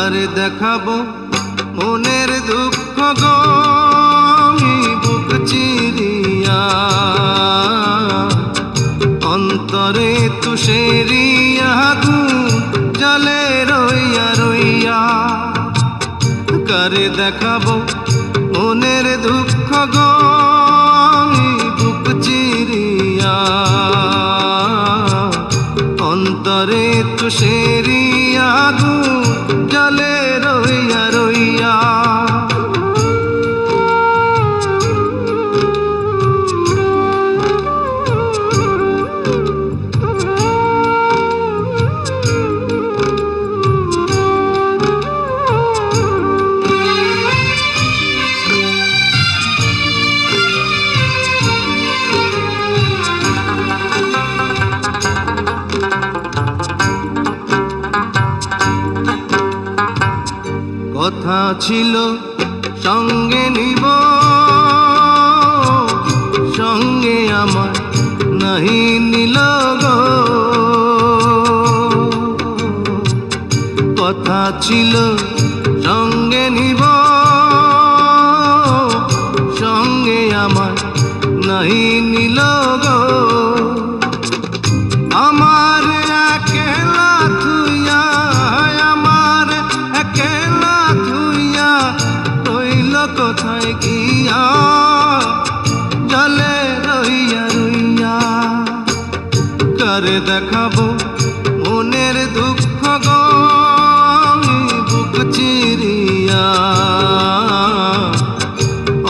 কারে দেখাবো মনের দুঃখ গো আমি বুক চিরিয়া, অন্তরে তুষেরিয়া আগুন জ্বলে রইয়া রইয়া। কারে দেখাবো মনের দুঃখ গো আমি বুক চিরিয়া, অন্তরে তুষেরিয়া আগুন জ্বলে রইয়া রইয়া। কথা ছিল সঙ্গে নিব, সঙ্গে আমার নাহি নিল গো। কথা ছিল সঙ্গে নিব, সঙ্গে আমার নাহি নিল গো। আমার একলা থুইয়া, আমার একলা থুইয়া রইল কোথায় গিয়া, জলে রইয়া রইয়া। কারে দেখাবো মনের দুঃখ গো আমি বুক চিরিয়া,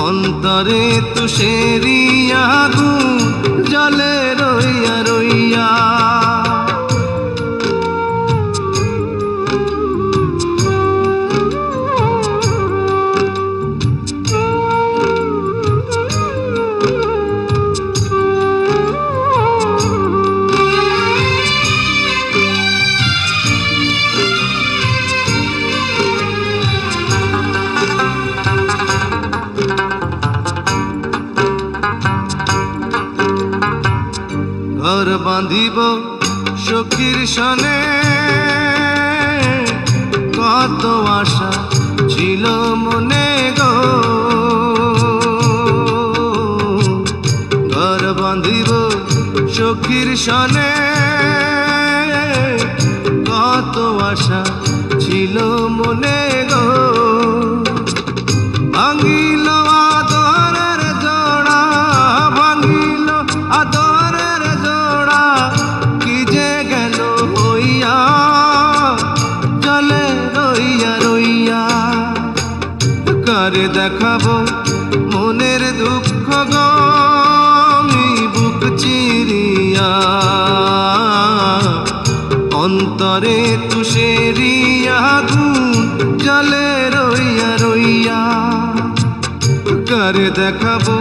অন্তরে তুষেরিয়া আগুন জলে রইয়া রইয়া। ঘর বাঁধিব সখীর সনে, কত আশা ছিল মনে গো। ঘর বাঁধিব সখীর সনে, কত আশা ছিল মনে গো। ভাঙিল আদরের জোড়া, ভাঙিল আদরের জোড়া, কি যে গেল হইয়া, জলে রইয়া রইয়া। কারে দেখাবো মনের দুঃখ গো আমি বুক চিরিয়া, অন্তরে তুষেরিয়া আগুন জলে রইয়া রইয়া। কারে দেখাবো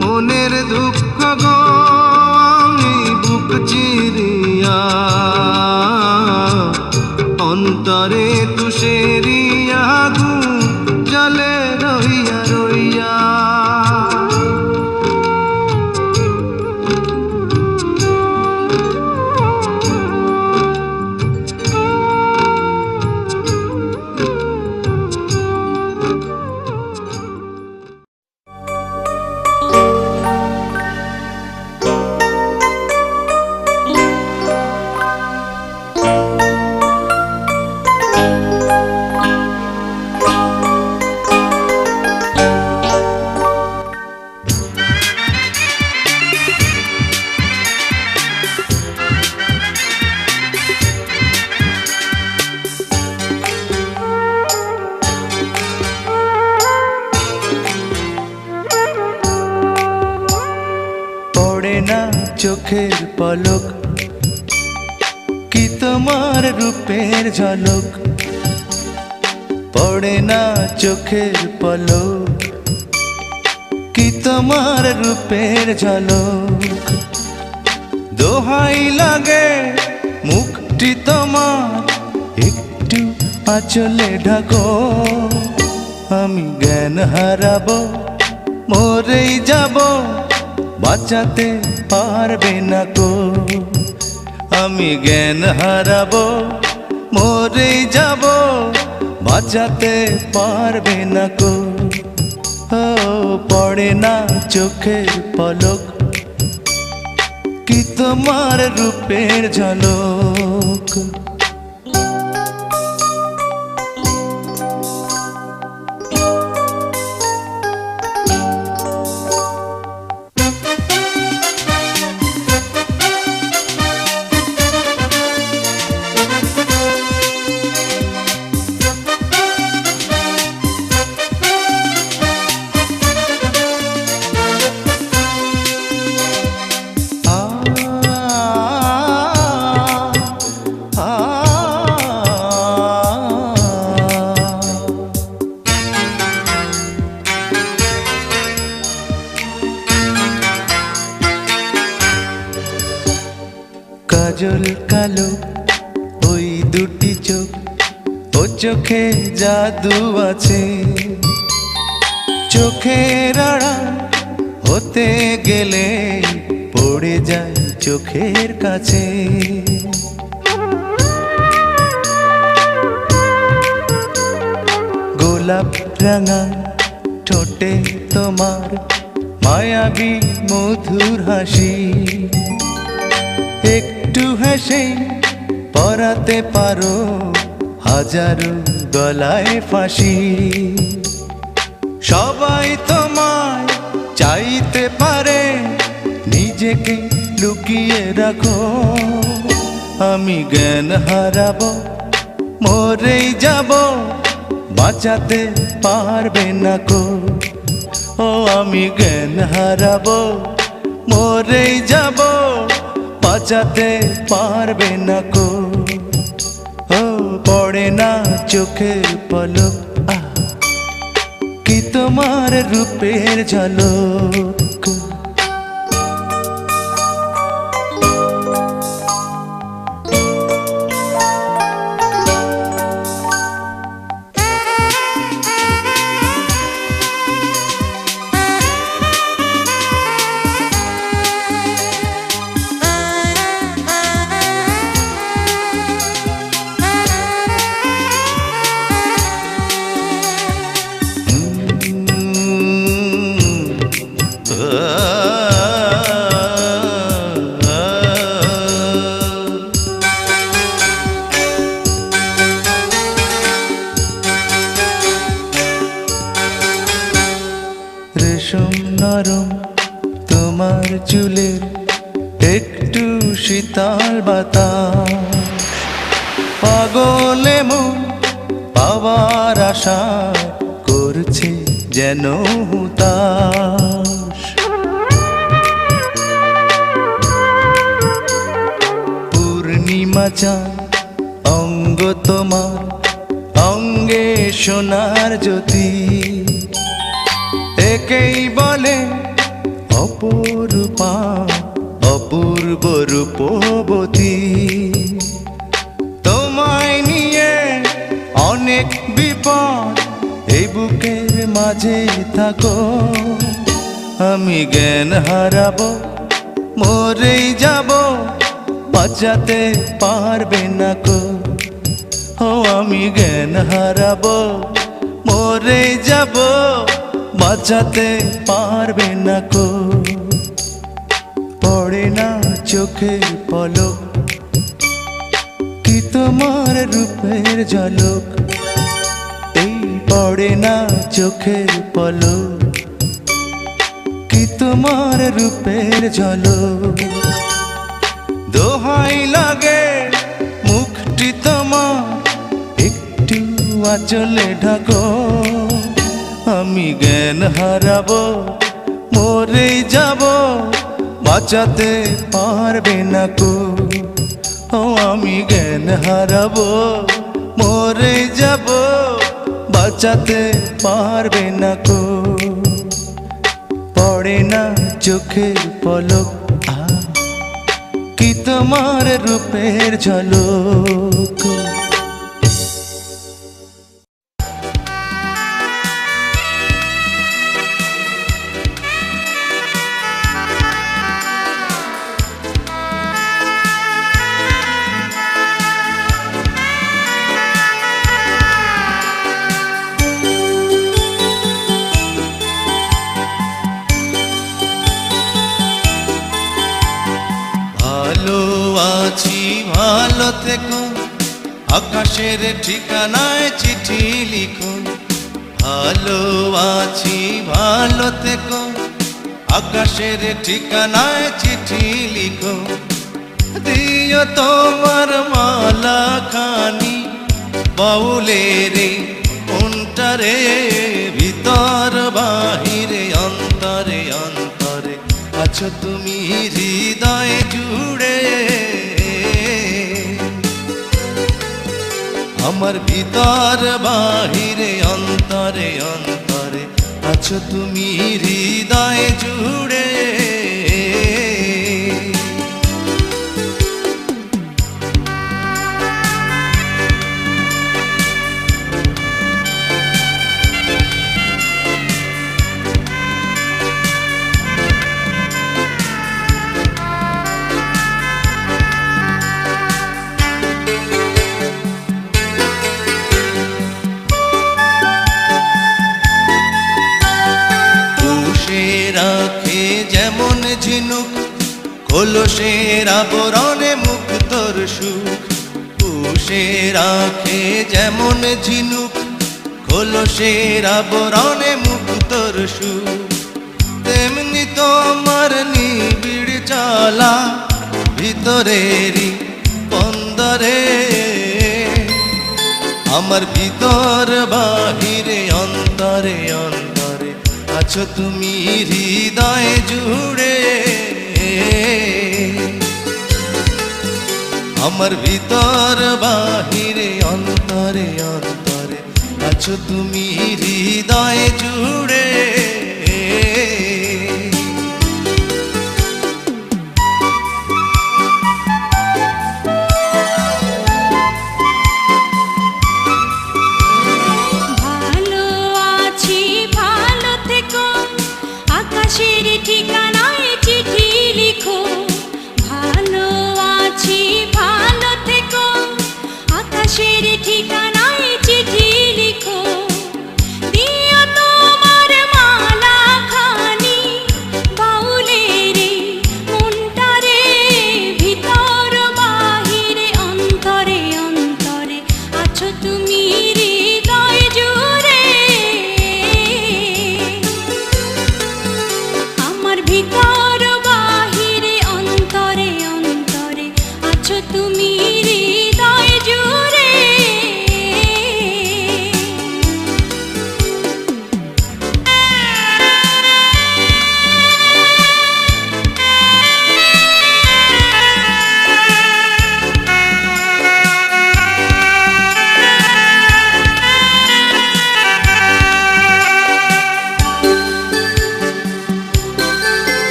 মনের দুঃখ গো আমি বুক চিরিয়া, অন্তরে তুষেরিয়া আগুন জলে রইয়া রইয়া। চোখের পলক কি তোমার রূপের ঝলক, পড়ে না চোখের পলক কি তোমার রূপের ঝলক। দোহাই লাগে মুখটি তোমার একটু আঁচলে ঢাকো, আমি জ্ঞান হারাবো মরেই যাব, বাঁচাতে পারবে না কো। আমি জ্ঞান হারাবো মরেই যাব, বাঁচাতে পারবে না কো। ও পড়ে না চোখের পলক, কি তোমার রূপের ঝলক। কাজল কালো ওই দুটি চোখ, ও চোখে জাদু আছে। চোখের আড়াল হতে গেলে পড়ে যায় চোখের কাছে। গোলাপ রাঙা ঠোঁটে তোমার মায়াবী মধুর হাসি, একটু হেসে পরাতে পারো হাজারো গলায় ফাঁসি। সবাই তোমায় চাইতে পারে, নিজেকে লুকিয়ে রাখো। আমি জ্ঞান হারাবো, মরেই যাব, বাঁচাতে পারবে না কো। ও আমি জ্ঞান হারাবো, মরেই যাব, বাঁচাতে পারবে না কো। ও পড়ে না চোখের পলক, কি তোমার রূপের ঝলক। রেশম নরম তোমার চুলের একটু শীতল বাতাস, পাগলে মন পাওয়ার আশা করছে যেন হুতাশ। পূর্ণিমা চাঁদ অঙ্গ তোমার, অঙ্গে সোনার জ্যোতি, একেই বলে অপরূপা অপূর্ব রূপবতী। তোমায় নিয়ে অনেক বিপদ এই বুকের মাঝে থাকো। আমি জ্ঞান হারাবো, মরেই যাব, বাঁচাতে পারবে না কো। ও আমি জ্ঞান হারাবো, মরেই যাব, বাঁচাতে পারবে না কো। পড়ে না চোখের পলক, কি তোমার রূপের ঝলক। এই পড়ে না চোখের পলক, কি তোমার রূপের ঝলক। দোহাই লাগে মুখটি তোমার, একটু আঁচলে ঢাকো। আমি জ্ঞান হারাবো, মরেই যাব, বাঁচাতে পারবে না কো। ও আমি জ্ঞান হারাবো, মরেই যাব, বাঁচাতে পারবে না কো। পড়ে না চোখের পলক, কি তোমার রূপের ঝলক। ভালো থেকো, আকাশের ঠিকানায় চিঠি লিখো। ভালো আছি ভালো থেকো, আকাশের ঠিকানায় চিঠি লিখো। দিও তোমার মালা খানি বাউলের মনটারে, ভিতর বাহিরে অন্তরে অন্তরে আছো তুমি হৃদয় জুড়ে। আমার ভিতর বাহিরে অন্তরে অন্তরে আছো তুমি হৃদয় জুড়ে। রাখে যেমন ঝিনুক, কলসের আবরণে মুক্তর সুখ। পুষে রাখে যেমন ঝিনুক, কলসের আবরণে মুক্তর সুখ। তেমনি তোমার নিবিড় চলা ভিতরেরই বন্দরে, আমার ভিতর বাহিরে অন্তরে অন্তরে আছো তুমি হৃদয় জুড়ে। আমার ভিতর বাহিরে অন্তরে অন্তরে আছো তুমি হৃদয় জুড়ে। আকাশের ঠিকানায় চিঠি লিখো। ভালো আছি ভালো থেকো, আকাশের ঠিকানায় চিঠি লিখো। দিও তোমার মালা খানি বাউলের মনটারে, ভিতর বাহিরে অন্তরে অন্তরে আছো তুমি হৃদয় জুড়ে। ভিতর বাহিরে অন্তরে অন্তরে আছো তুমি হৃদয় জুড়ে।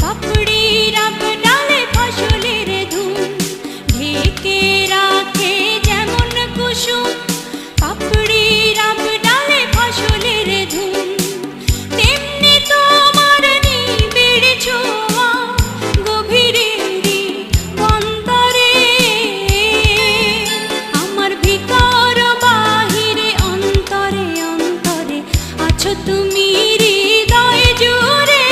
পাপড়ি রাব ডালে ফসলের ধুম, ঢেকে রাখে যেমন কুসুম। পাপড়ি রাব ডালে ফসলের ধুম, তেমনি তোমার নিবিড় ছোঁয়া গভীরেরই অন্তরে। আমার ভিতর বাহিরে অন্তরে অন্তরে আছো তুমি হৃদয় জুড়ে।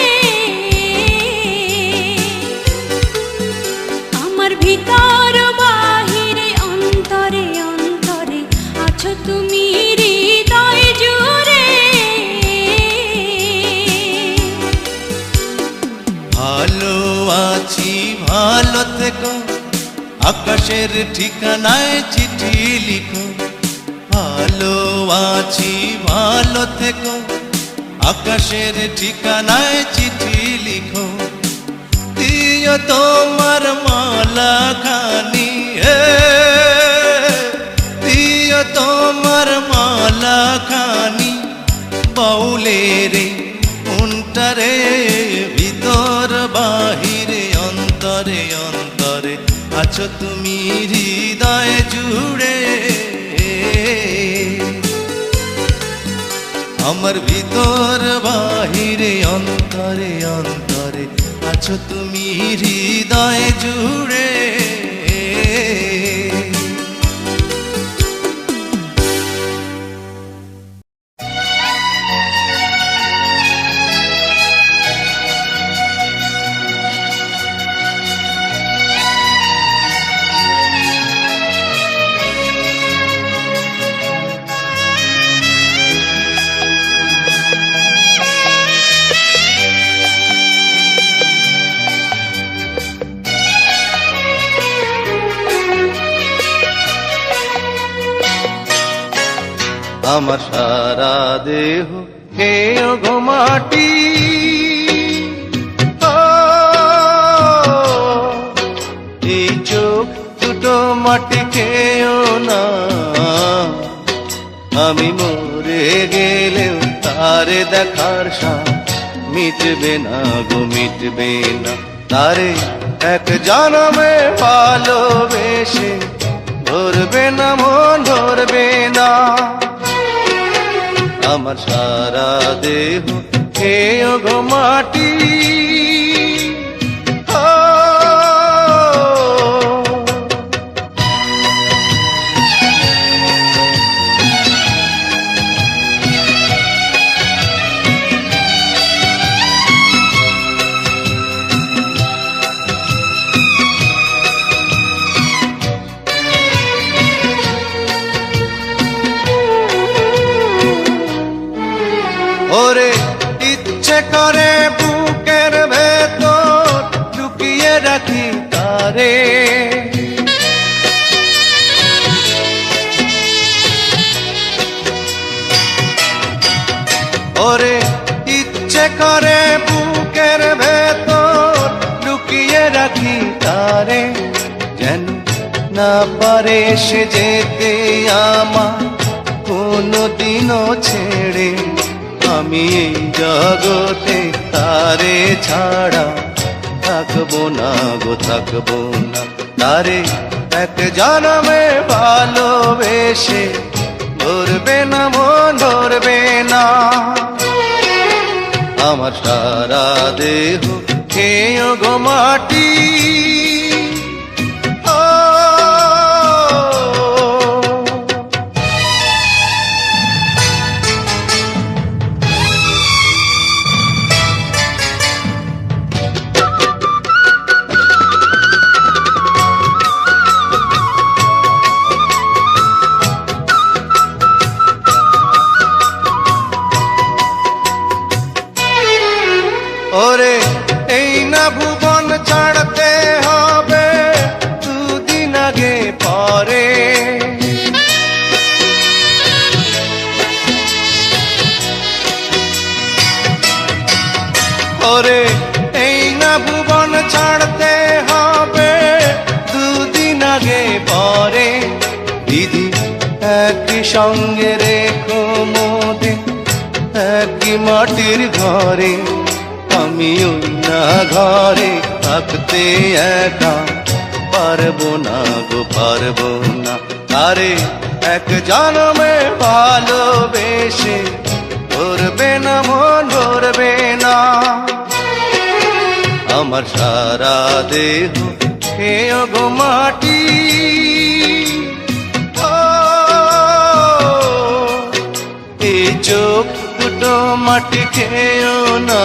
আমার ভিতর বাহিরে অন্তরে অন্তরে আছো তুমি হৃদয় জুড়ে। ভালো আছি ভালো থেকো, আকাশের ঠিকানায় চিঠি লিখো। ভালো আছি ভালো থেকো, আকাশের ঠিকানায় চিঠি লিখো। দিও তোমার মালা খানি, দিও তোমার মালা খানি বাউলের মনটারে, ভিতর বাহিরে অন্তরে অন্তরে আছো তুমি হৃদয় জুড়ে। আমার ভিতর বাহিরে অন্তরে অন্তরে আছো তুমি হৃদয় জুড়ে। আমার সারা দেহ খেয়েও গো মাটি। ও, এই চোখ দুটো মাটি খেয়েও না, আমি মরে গেলেও তারে দেখার সাথ মিটবে না গো, মিটবে না। তারে এক জনমে ভালোবেসে ধরবে না মন, ধরবে না। আমার সারা দেহ খেয়েও গো মাটি। ও, ওরে ইচ্ছে করে বুকের ভেতর লুকিয়ে রাখি তারে, ওরে ইচ্ছে করে বুকের ভেতর লুকিয়ে রাখি তারে, যেন না পারে সে যেতে আমার কোনদিনও ছেড়ে। আমি এই জগতে তারে ছাড়া থাকবো না গো, থাকবো না। তারে এক জনমে ভালোবেসে ধরবে না মন, ধরবে না। আমার সারা দেহ খেয়েও গো মাটি। ও, ওরে এই না ভুবন ছাড়তে হবে দুদিন আগে পরে, ওরে এই না ভুবন ছাড়তে হবে দুদিন আগে পরে। দিদি একই সঙ্গে রেখো মোদে একই মাটির ঘরে, আমি ওই না ঘরে থাকতে একা পারবো না গো, পারবো না। আরে এক জনমে ভালোবেসে ধরবে না মন, ধরবে না। আমার সারা দেহ খেয়েও গো মাটি। ও, এই চোখ দুটো মাটি খেয়েও না,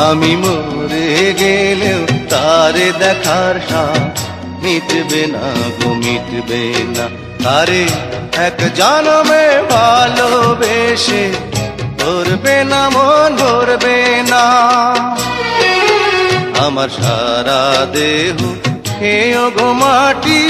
আমি মরে গেলেও তারে দেখার সাথ মিটবে না গো, মিটবে না। তারে এক জনমে ভালোবেসে ধরবে না মন, ধরবে না। আমার সারা দেহ খেয়েও গো মাটি।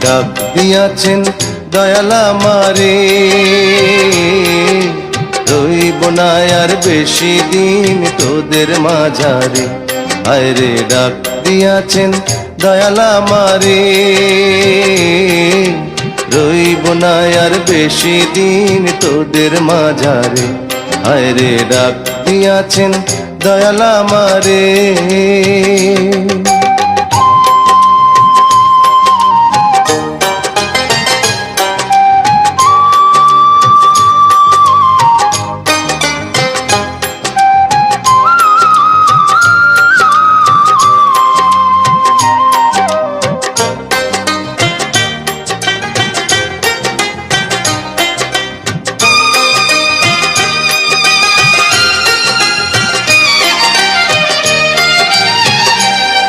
ডাক দিয়াছেন দয়াল আমারে, রইব না আর বেশি দিন তোদের মাঝারে। হায় রে ডাক দিয়াছেন দয়াল আমারে, রইব না আর বেশি দিন তোদের মাঝারে। হায় রে ডাক দিয়াছেন দয়াল আমারে।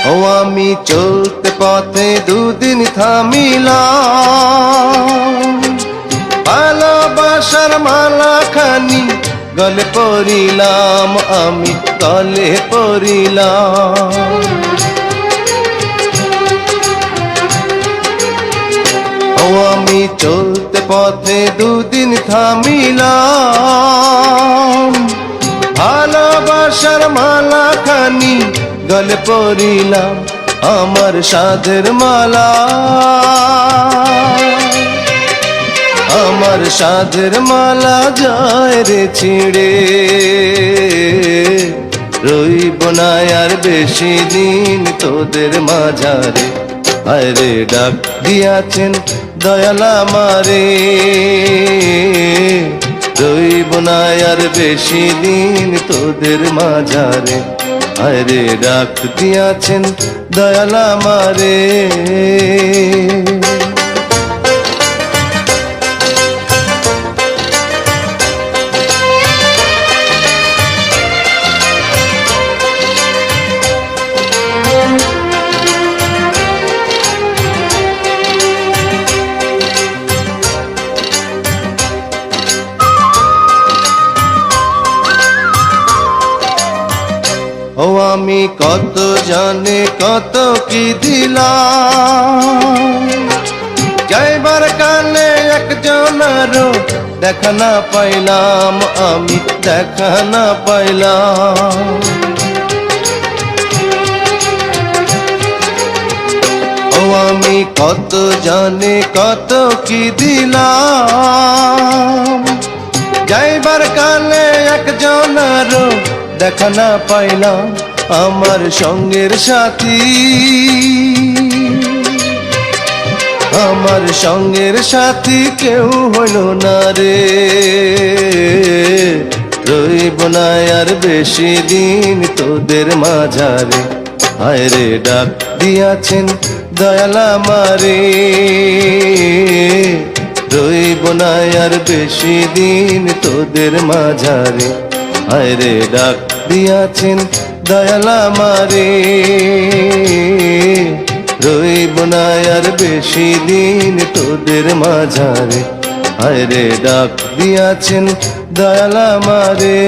ও আমি চলতে পথে দুদিন থামিলাম, ভালোবাসার মালা খানি গলে পরিলাম, আমি গলে পরিলাম। ও আমি চলতে পথে দুদিন থামিলাম, ভালোবাসার মালা খানি গলে পরিলাম, আমার সাধের মালা, আমার সাধের মালা যায় রে ছিঁড়ে, রইব না আর বেশি দিন তোদের মাঝারে। আরে ডাক দিয়াছেন দয়াল আমারে, রইব না আর বেশি দিন তোদের মাঝারে। আরে ডাক দিয়াছেন দয়াল আমারে। ও আমি কত জানে কত কি দিলাম, যাইবার কালে একজনেরও দেখা না পাইলাম, আমি দেখা না পাইলাম। ও আমি কত জানে কত কি দিলাম, যাইবার কালে একজনেরও দেখা না পাইলাম, আমার সঙ্গের সাথী, আমার সঙ্গের সাথী কেউ হইল না রে, রইব না আর বেশি দিন তোদের মাঝারে। হায় রে ডাক দিয়াছেন দয়াল আমারে, রইব না আর বেশি দিন তোদের মাঝারে। হায় রে ডাক দিয়াছেন দয়াল আমারে, রইব না আর বেশি দিন তোদের মাঝারে। হায় রে ডাক দিয়াছেন দয়াল আমারে।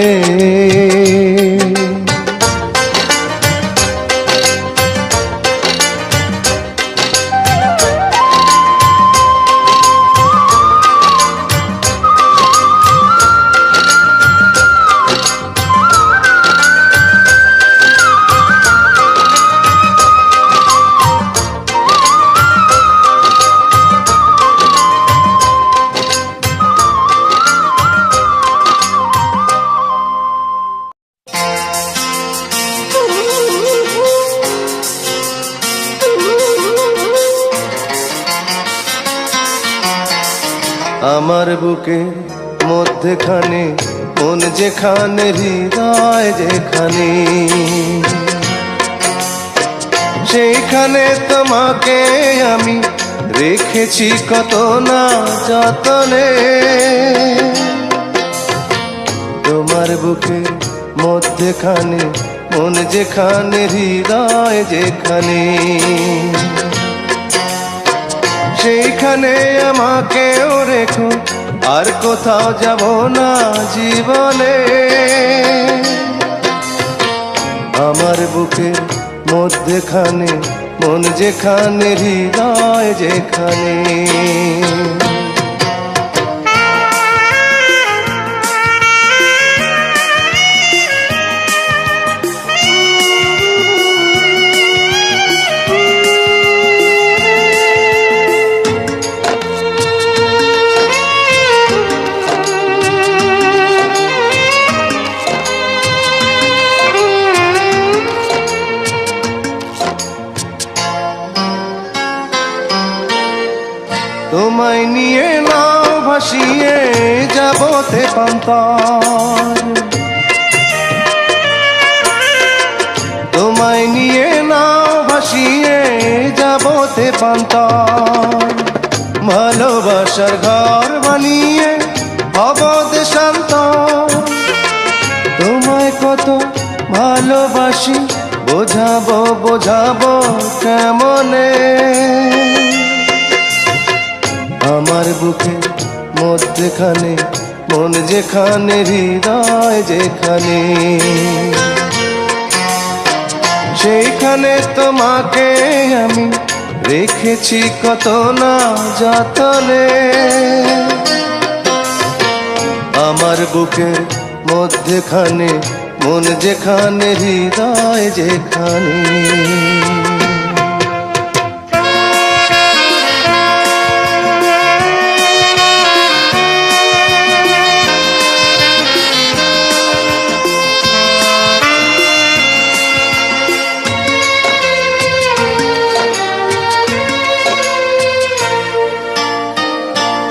আমার বুকে মধ্যখানে মন যেখানে, হৃদয় যেখানে, সেইখানে তোমাকে আমি রেখেছি কত না যতনে। তোমার বুকে মধ্যখানে মন যেখানে, হৃদয় যেখানে, সেইখানে আমাকেও রেখো, আর কোথাও যাব না জীবনে। আমার বুকের মধ্যখানে মন যেখানে, হৃদয় যেখানে। তোমায় নিয়ে নাও ভাসিয়ে যাবতে পান্তার, তোমায় নিয়ে নাও ভাসিয়ে যাবতে পান্তার। ভালোবাসার ঘর বানিয়ে হব দেশান্তর, তোমায় কত ভালোবাসি বোঝাবো বোঝাবো কেমনে আমার বুকে মধ্যখানে মন যেখানে হৃদয় যেখানে সেইখানে তোমাকে আমি রেখেছি কত না যতনে আমার বুকের মধ্যখানে মন যেখানে হৃদয় যেখানে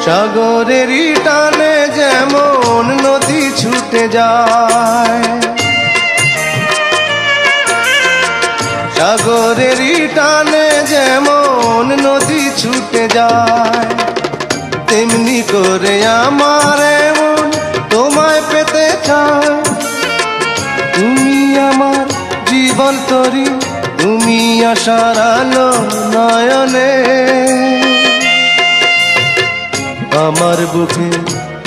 সাগরেরই টানে যেমন নদী ছুটে যায় সাগরেরই টানে যেমন নদী ছুটে যায় তেমনি করে আমার মন তোমায় পেতে চায় তুমি আমার জীবন তরি তুমি আশার আলো নয়নে আমার বুকে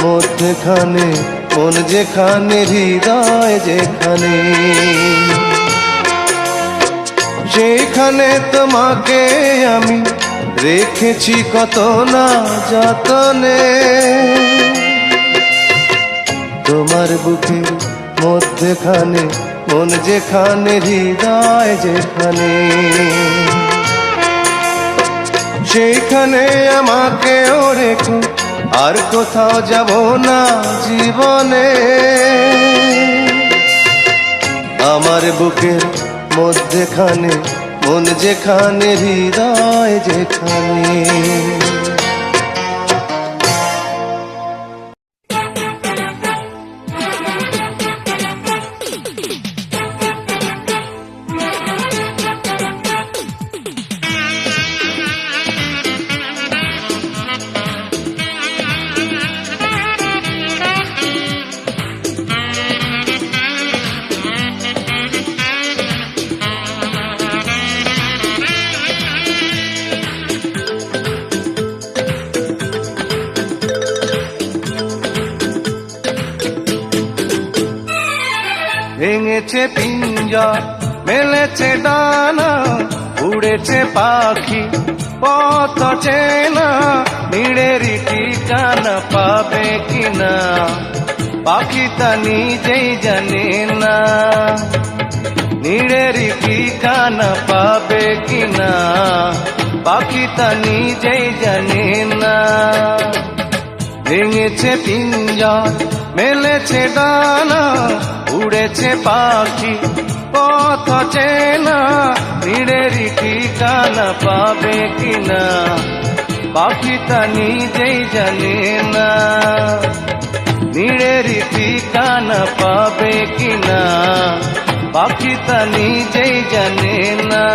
মধ্যখানে মন যেখানে হৃদয় যেখানে সেখানে তোমাকে আমি রেখেছি কত না যতনে তোমার বুকে মধ্যখানে মন যেখানে হৃদয় যেখানে সেইখানে আমাকেও রেখো আর কোথাও যাব না জীবনে আমার বুকের মধ্যখানে মন যেখানে হৃদয় যেখানে ভেঙেছে পিঞ্জর মেলেছে ডানা উড়েছে পাখি পথ চেনা নিড়েরই ঠিকানা পাবে কিনা পাখি তা নিজেই জানে না নিড়েরই ঠিকানা পাবে কিনা পাখি তা নিজেই জানে না ভেঙেছে পিঞ্জর মেলেছে ডানা উড়েছে পাখি পথ চেনা নিড়েরই ঠিকানা পাবে কিনা পাখি তা নিজেই জানে না নিড়েরই ঠিকানা পাবে কিনা পাখি তা নিজেই জানে না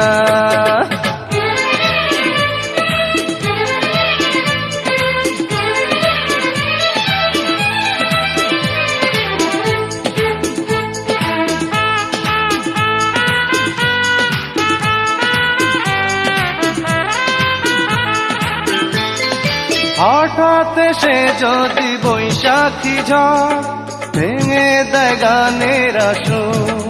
হঠাৎ সে যদি বৈশাখী ঝড় ভেঙে দেয় গানের আসর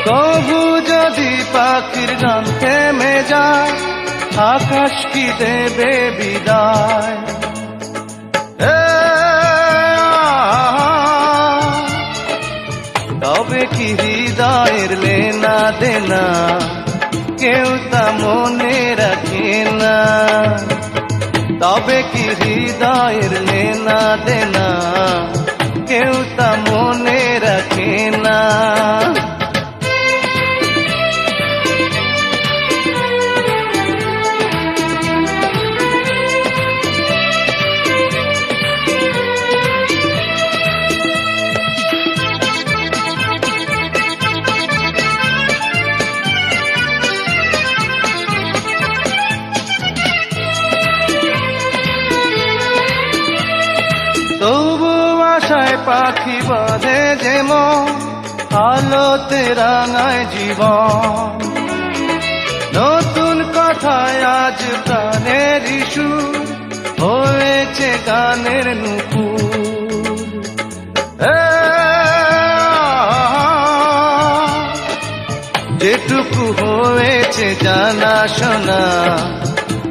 তবু যদি পাখির গান থেমে যায় আকাশ কি দেবে বিদায় তবে কি হৃদয়ের লেনা দেনা কেউ তা মনে রাখে না তবে কি হৃদয়ের লেনা দেনা কেউ তা মনে রাখে না তবু আশায় পাখি বাঁধে যেমন আলোতে রাঙায় জীবন। নতুন কথায় আজ প্রাণের সুর হয়েছে গানের নুপুর। যেটুকু হয়েছে জানা শোনা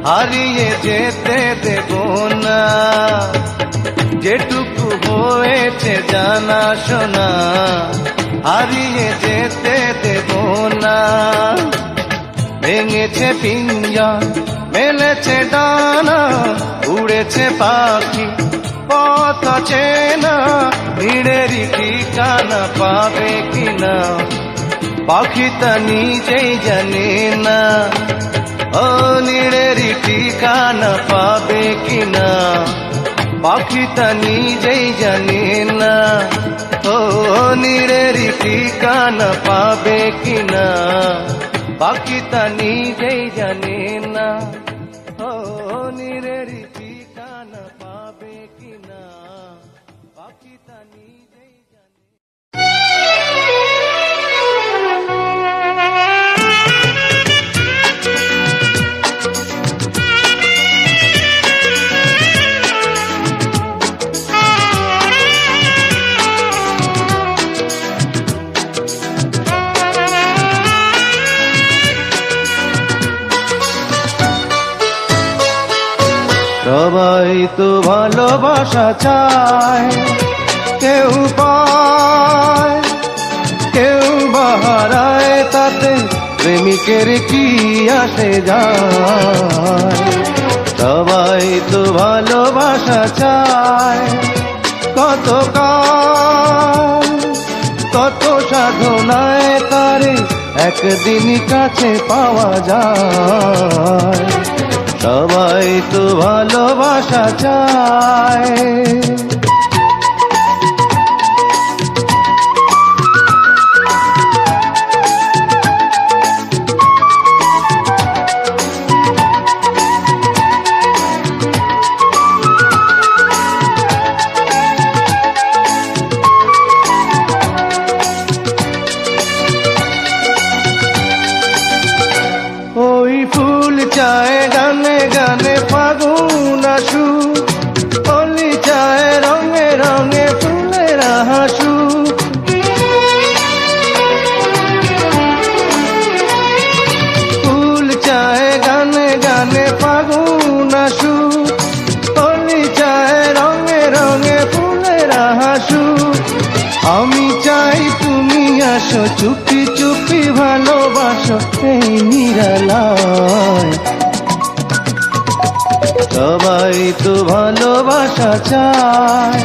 হারিয়ে যেতে দেব না। যেটুকু হয়েছে জানা শোনা হারিয়ে যেতে দেব না। ভেঙেছে পিঞ্জর মেলেছে ডানা উড়েছে পাখি পথ চেনা ভিড়েরই ঠিকানা পাবে কিনা পাখি তা নিজেই জানে না। ও নিড়েরই ঠিকানা পাবে কিনা পাখি তা নিজেই জানে না। ও নিড়েরই ঠিকানা পাবে কিনা পাখি তা নিজেই জানে না। ও নিড়েরই ঠিকানা পাবে কিনা পাখি তা নিজেই জানে। সবাই তো ভালোবাসা চায়, কেউ পায় কেউ বাহারায়, তাতে প্রেমিকের কি আসে যায়। সবাই তো ভালোবাসা চায়, কত কাল কত সাধনায় তারে একদিন কাছে পাওয়া যায়। সবাই তো ভালোবাসা চায়। ওই ফুল চায় গানে গানে ফাগুন আসু, কলি চায় রঙে রঙে ফুলের হাসু। ফুল চায় গানে গানে ফাগুন আসু, কলি চায় রঙে রঙে ফুলের হাসু। আমি চাই তুমি আসো, চুপি চুপি ভালোবাসো এই নিরালায়। সবাই তো ভালোবাসা চায়,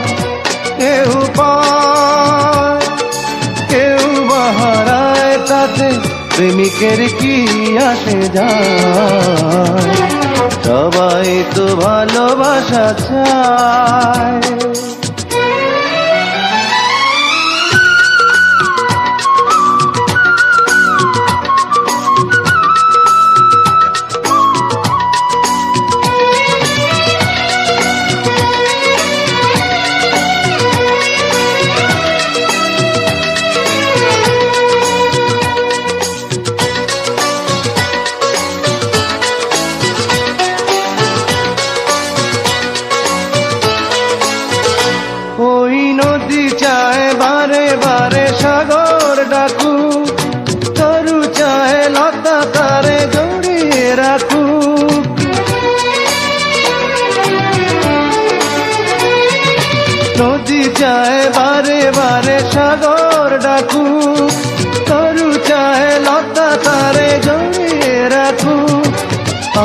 কেউ পায় কেউ বাহারায়, তাতে প্রেমিকের কি আসে যায়। সবাই তো ভালোবাসা চায়। ওই নদী চায় বারে বারে সাগর ডাকু, তরু চায় লতা তারে জড়িয়ে রাখু। নদী চায় বারে বারে সাগর ডাকু, তরু চায় লতা তারে জড়িয়ে রাখু।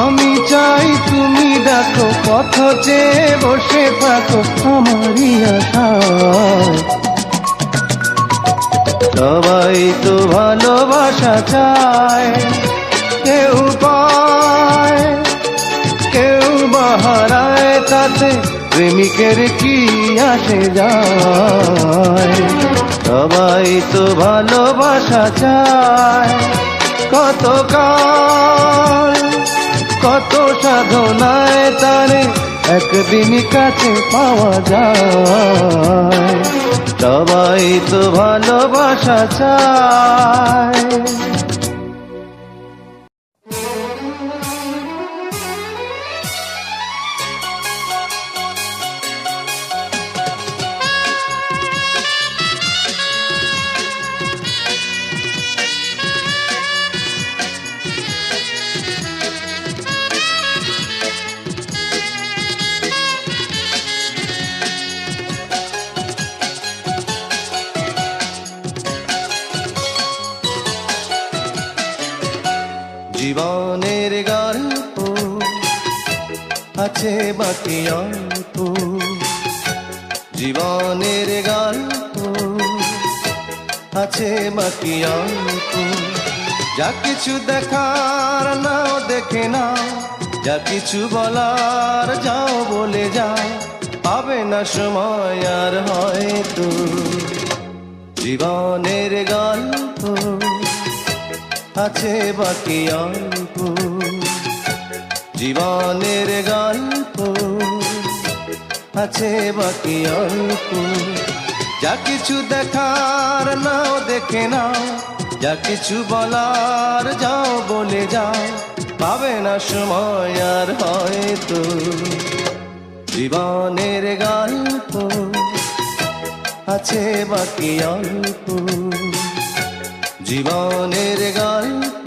আমি চাই তুমি দেখো, পথ চেয়ে বসে থাকো আমারই আশায়। সবাই তো ভালোবাসা চায়, কেউ পায় কেউ বাহারায়, তাতে প্রেমিকের কি আসে যায়। সবাই তো ভালোবাসা চায়, কত কাল কত সাধনায় তারে একদিন কাছে পাওয়া যায়, সবাই তো ভালোবাসা চায়। জীবনের গল্প আছে বাকি অল্প, জীবনের গল্প আছে বাকি অল্প। যা কিছু দেখার নাও দেখে নাও, যা কিছু বলার যাও বলে যাও, পাবে না সময় আর হয়তো। জীবনের গল্প আছে বাকি অল্প, জীবনের গল্প আছে বাকি অল্প। যা কিছু দেখার নাও দেখে নাও, যা কিছু বলার যাও বলে যাও, পাবে না সময় আর হয়তো। জীবনের গল্প আছে বাকি অল্প, জীবনের গল্প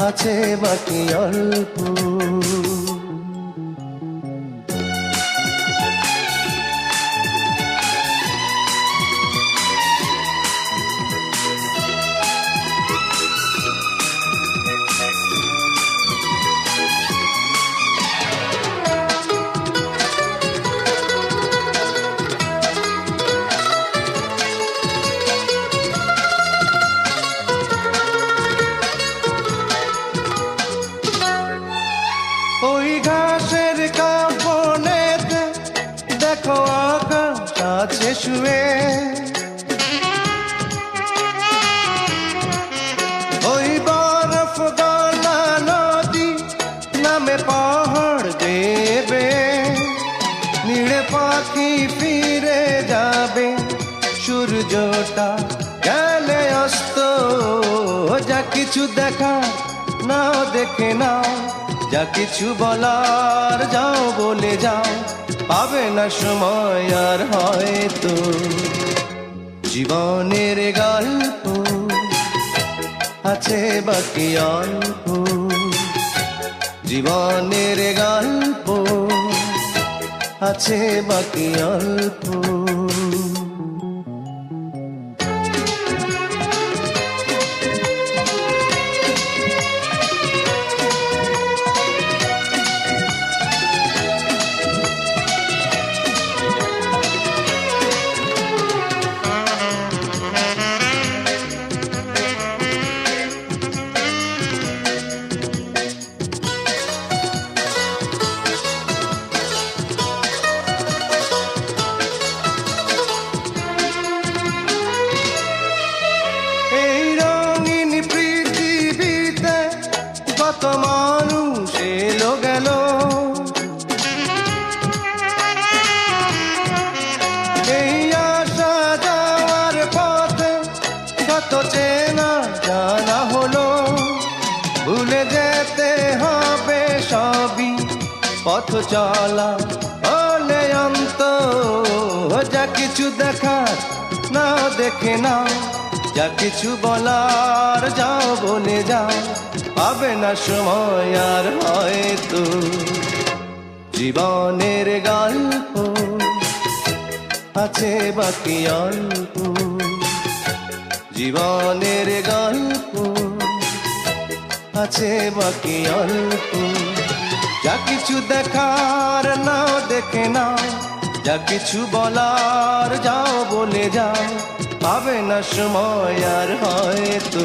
আছে বাকি অল্প। ওই ঘাসের কাপনেতে দেখো আকাশ আছে শুয়ে, ওই বরফ গলা নদী নামে পাহাড় দেবে, নীড়ে পাখি ফিরে যাবে, সূর্যটা গেলে অস্ত। যা কিছু দেখা নাও দেখে নাও, যা কিছু বলার যাও বলে যাও, পাবে না সময় আর হয়তো। জীবনের গল্প আছে বাকি অল্প, জীবনের গল্প আছে বাকি অল্প। কত মানুষ এলো গেল, এই আসা যাওয়ার পথে কত চেনা জানা হলো। ভুলে যেতে হবে সবই, পথ চলা হলে অন্ত। যা কিছু দেখার নাও দেখে নাও, যা কিছু বলার যাও বলে যাও, পাবে না সময় আর হয়তো। জীবনের গল্প আছে বাকি অল্প, জীবনের গল্প আছে বাকি অল্প। যা কিছু দেখার নাও দেখে নাও, যা কিছু বলার যাও বলে যাও, পাবে না সময় আর হয়তো।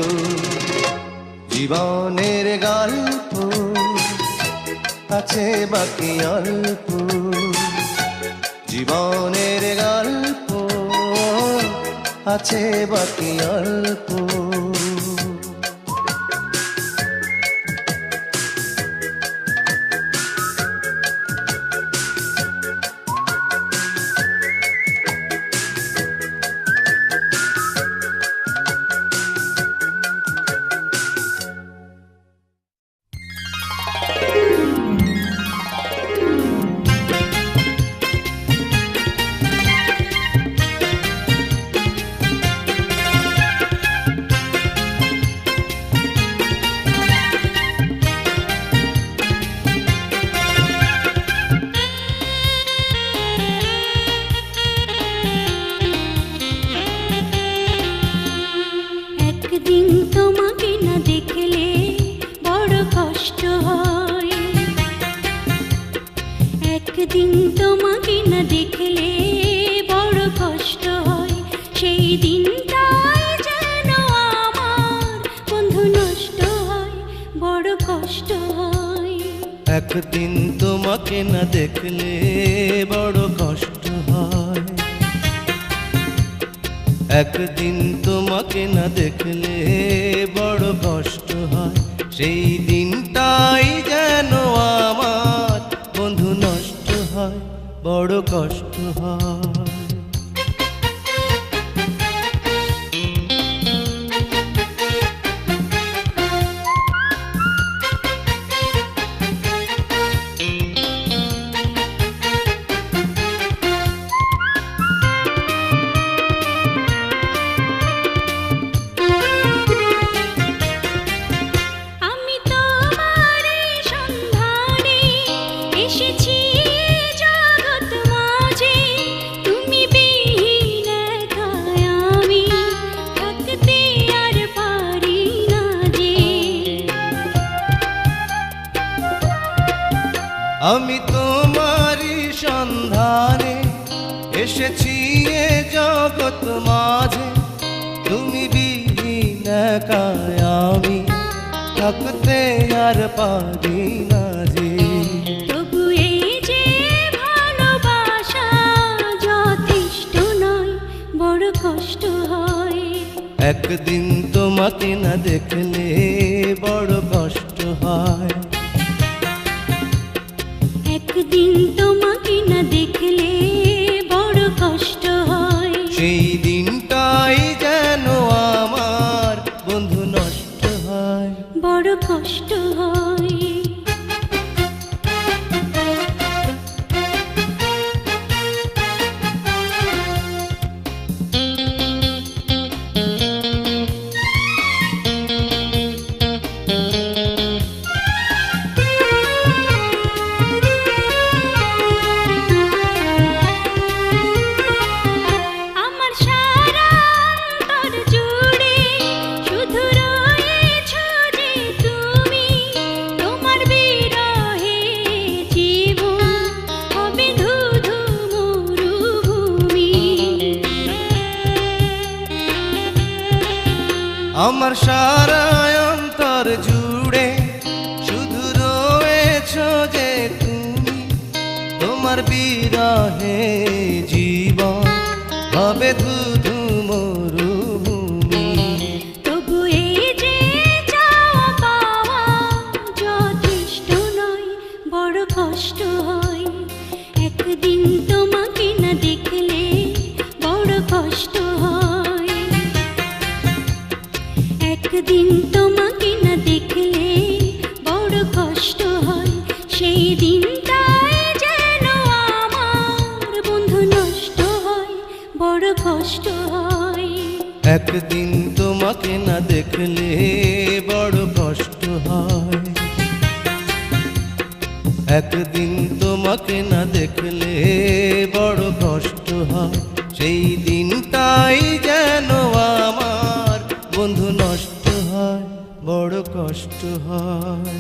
জীবনের গল্প আছে বাকি অল্প, জীবনের গল্প আছে বাকি অল্প। দিনটাই যেন আমার বন্ধু নষ্ট হয়, বড় কষ্ট হয়। একদিন তোমাকে না দেখলে বড় কষ্ট হয়, একদিন তোমাকে না দেখলে বড় কষ্ট হয়। সেই দিনটাই যেন আমার বন্ধু নষ্ট হয়, বড় কষ্ট হয়। আমি তোমারই সন্ধানে এসেছি জগৎ মাঝে, তুমি বিহীন একাই আমি থাকতে আর পারি না যে। আমি তোমারই সন্ধানে এসেছি এ জগৎ মাঝে, তুমি বিহীন একাই আমি থাকতে আর পারি না যে। তবু এই যে ভালোবাসা যথেষ্ট নয়, বড় কষ্ট হয়। একদিন তোমাকে না দেখলে বড় কষ্ট হয়, একদিন তোমাকে না দেখলে বড় কষ্ট হয়। সেই দিনটাই যেন আমার বন্ধু নষ্ট হয়, বড় কষ্ট হয়। আমার সারা অন্তর জুড়ে শুধু রয়েছো যে তুমি, তোমার বিরহে জীবন হবে ধুধু মরুভূমি। আমার সারা অন্তর জুড়ে শুধু রয়েছো যে তুমি, তোমার বিরহে জীবন হবে ধুধু মরুভূমি। তবু এই যে চাওয়া পাওয়া যথেষ্ট নয়, বড় কষ্ট হয়। একদিন তোমাকে না দেখলে বড় কষ্ট হয়, একদিন তোমাকে না দেখলে বড় কষ্ট হয়। সেই দিনটাই যেন আমার বন্ধু নষ্ট হয়, বড় কষ্ট হয়। একদিন তোমাকে না দেখলে বড় কষ্ট হয়, একদিন তোমাকে না দেখলে বড় কষ্ট হয়। সেই দিনটাই যেন আমার বন্ধু নষ্ট হয়, বড় কষ্ট হয়।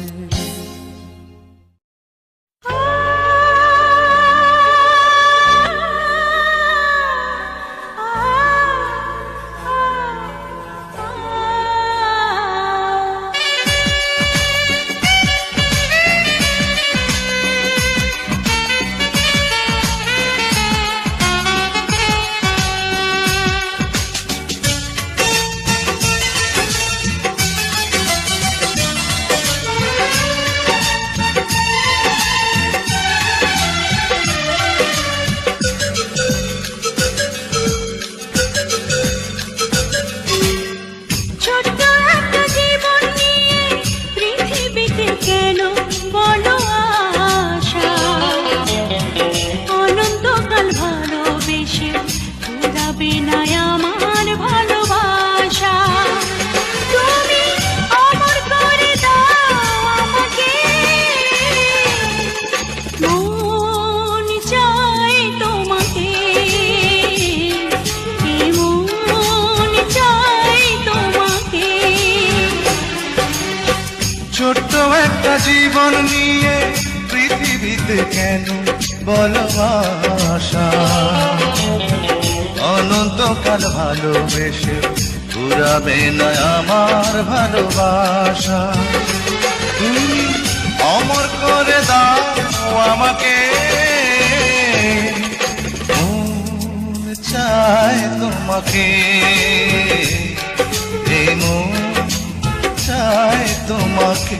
জীবন নিয়ে পৃথিবীতে কেন বলো আশা, অনন্তকাল ভালোবেসে ফুরাবে না আমার ভালোবাসা। তুমি অমর করে দাও আমাকে, মন চায় তোমাকে, এই মন চায় তোমাকে।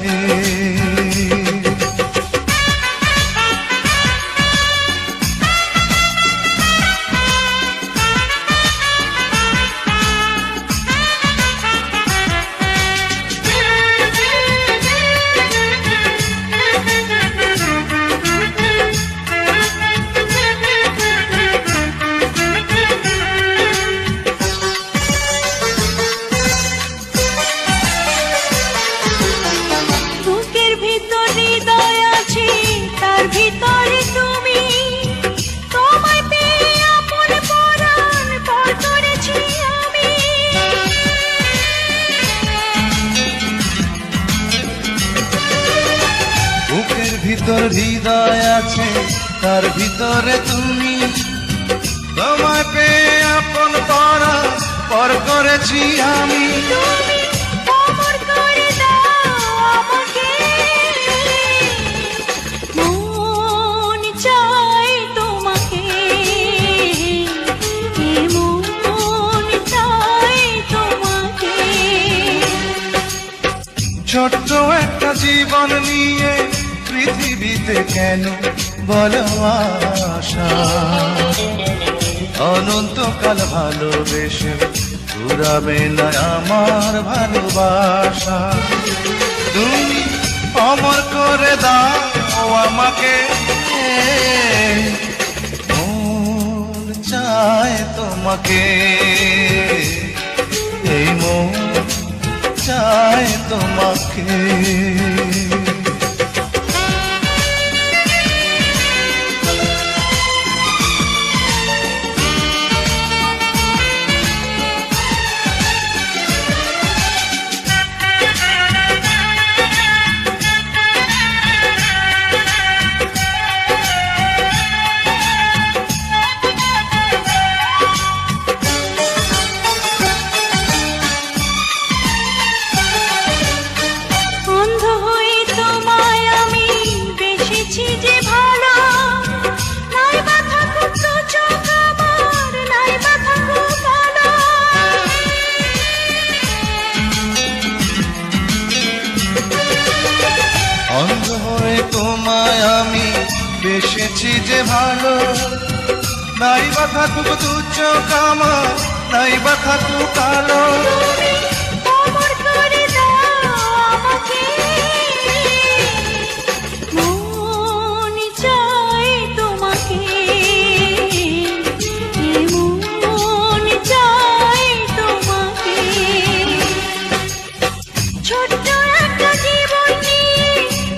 ভিতর হৃদয় আছে তার ভিতরে তুমি, তোমায় পেয়ে আপন পরা পর করেছি আমি। মন চাই তোমাকে, মন চাই তোমাকে। ছোট্ট একটা জীবন নিয়ে পৃথিবীতে কেন বলো আশা, অনন্তকাল ভালোবেসে ফুরাবে না আমার ভালোবাসা। তুমি অমর করে দাও আমাকে, মন চায় তোমাকে, এই মন চায় তোমাকে। অন্ধ হয়ে তোমায় আমি বেসেছি যে ভালো, নাই বা থাকুক দু চোখ আমার, নাই বা থাকুক কালো। মন চাই তোমাকে, মন চাই তোমাকে। ছোট্ট একটা জীবন নিয়ে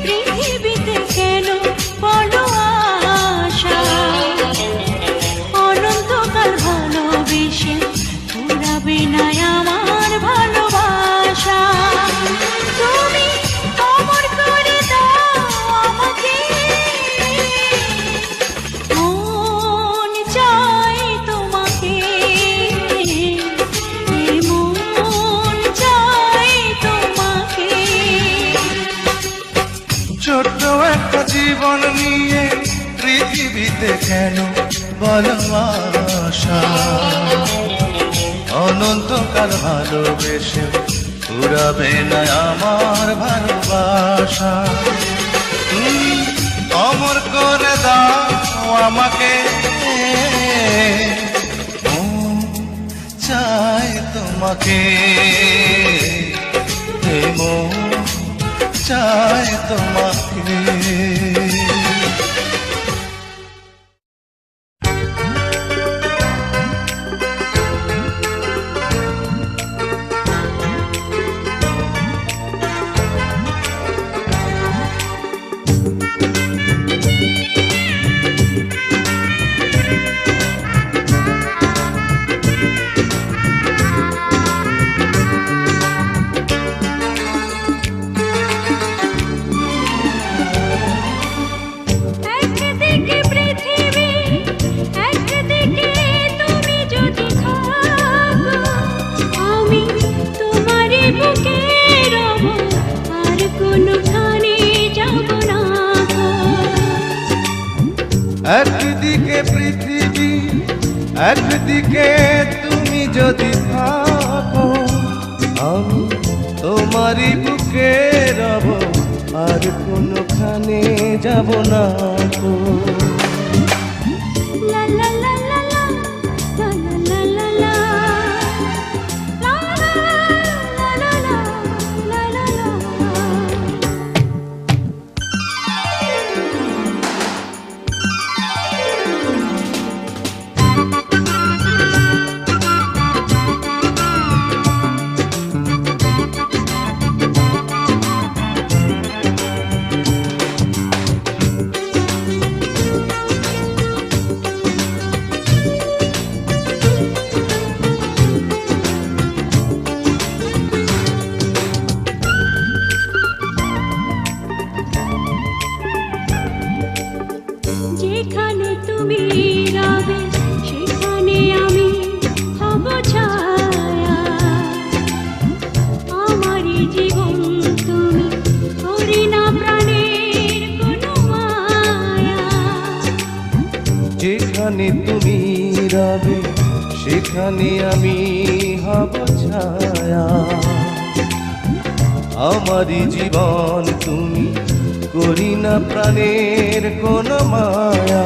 পৃথিবীতে কেন বলো আশা, অনন্তকাল ভালোবেসে ফুরাবে না আমার ভালোবাসা। তুমি অমর করে দাও আমাকে, মন চাই তোমাকে, মন চাই তোমাকে। ছোট্ট একটা জীবন নিয়ে পৃথিবীতে কেন বলো আশা, অনন্তকাল ভালোবেসে ফুরাবে না আমার ভালোবাসা। তুমি অমর করে দাও আমাকে, মন চায় তোমাকে, মন চায় তোমাকে। একদিকে তুমি যদি থাকো আমি তোমারই বুকে রব, আর কোনোখানে যাব না গো। লা লা লা লা লা, লা লা লা লা লা, লা লা লা লা লা লা লা। যেখানে তুমি রবে সেখানে আমি হব ছায়া, আমারই জীবন তুমি করি না প্রাণের কোনো মায়া। যেখানে তুমি রবে সেখানে আমি হব ছায়া, আমারই জীবন তুমি করি না প্রাণের কোন মায়া।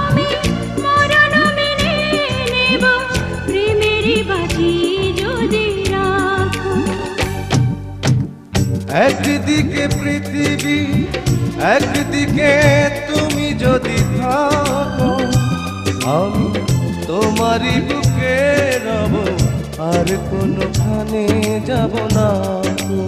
আমি মরণ মেনে নেব প্রেমেরই বাজি যদি রাখো। একদিকে পৃথিবী একদিকে তুমি যদি থাকো আমি তোমারই বুকে রব, আর কোনোখানে যাব না গো।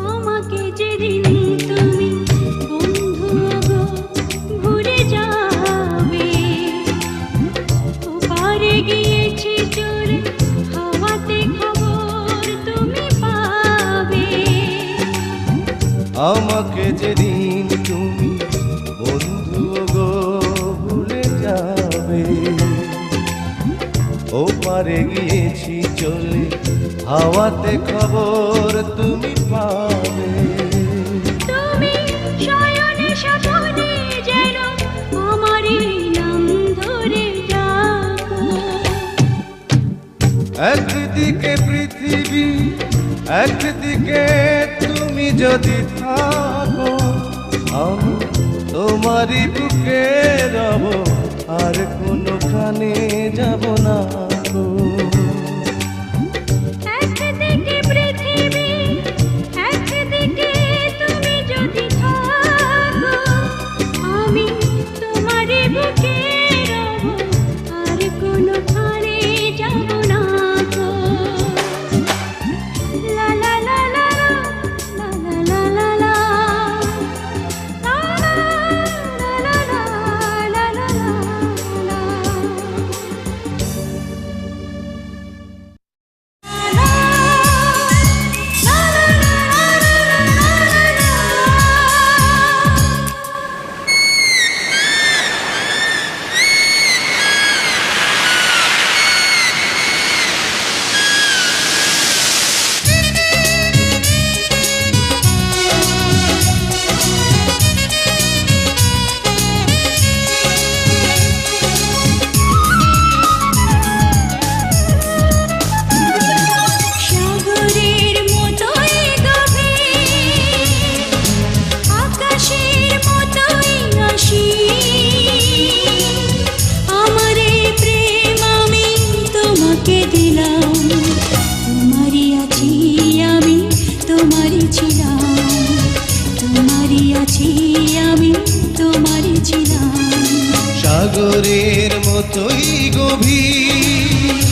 আমাকে যেদিন তুমি বন্ধু গো ভুলে যাবে, ওপারে গিয়েছি চলে হাওয়াতে খবর তুমি পাবে। আমাকে যেদিন তুমি বন্ধু গো ভুলে যাবে, ওপারে গিয়েছি চলে হাওয়াতে খবর তুমি পাবে। তুমি শয়নে স্বপনে যেন আমারই নাম ধরে ডাকো। একদিকে পৃথিবী একদিকে তুমি যদি থাকো আমি তোমারই বুকে রব, আর কোনোখানে যাব না গো। একদিকে পৃথিবী একদিকে তুমি যদি থাকো আমি তোমারই বুকে রব, আর কোনোখানে যাব না গো। লা লা লা লা লা লা লা লা লা, লা লা লা লা লা লা লা। সাগরের মতোই গভীর, আকাশের মতোই অসীম, আমার এই প্রেম আমি তোমাকে দিলাম। তোমারই আছি আমি, তোমারই ছিলাম, তোমারই আছি আমি, তোমারই ছিলাম। সাগরের মতোই গভীর,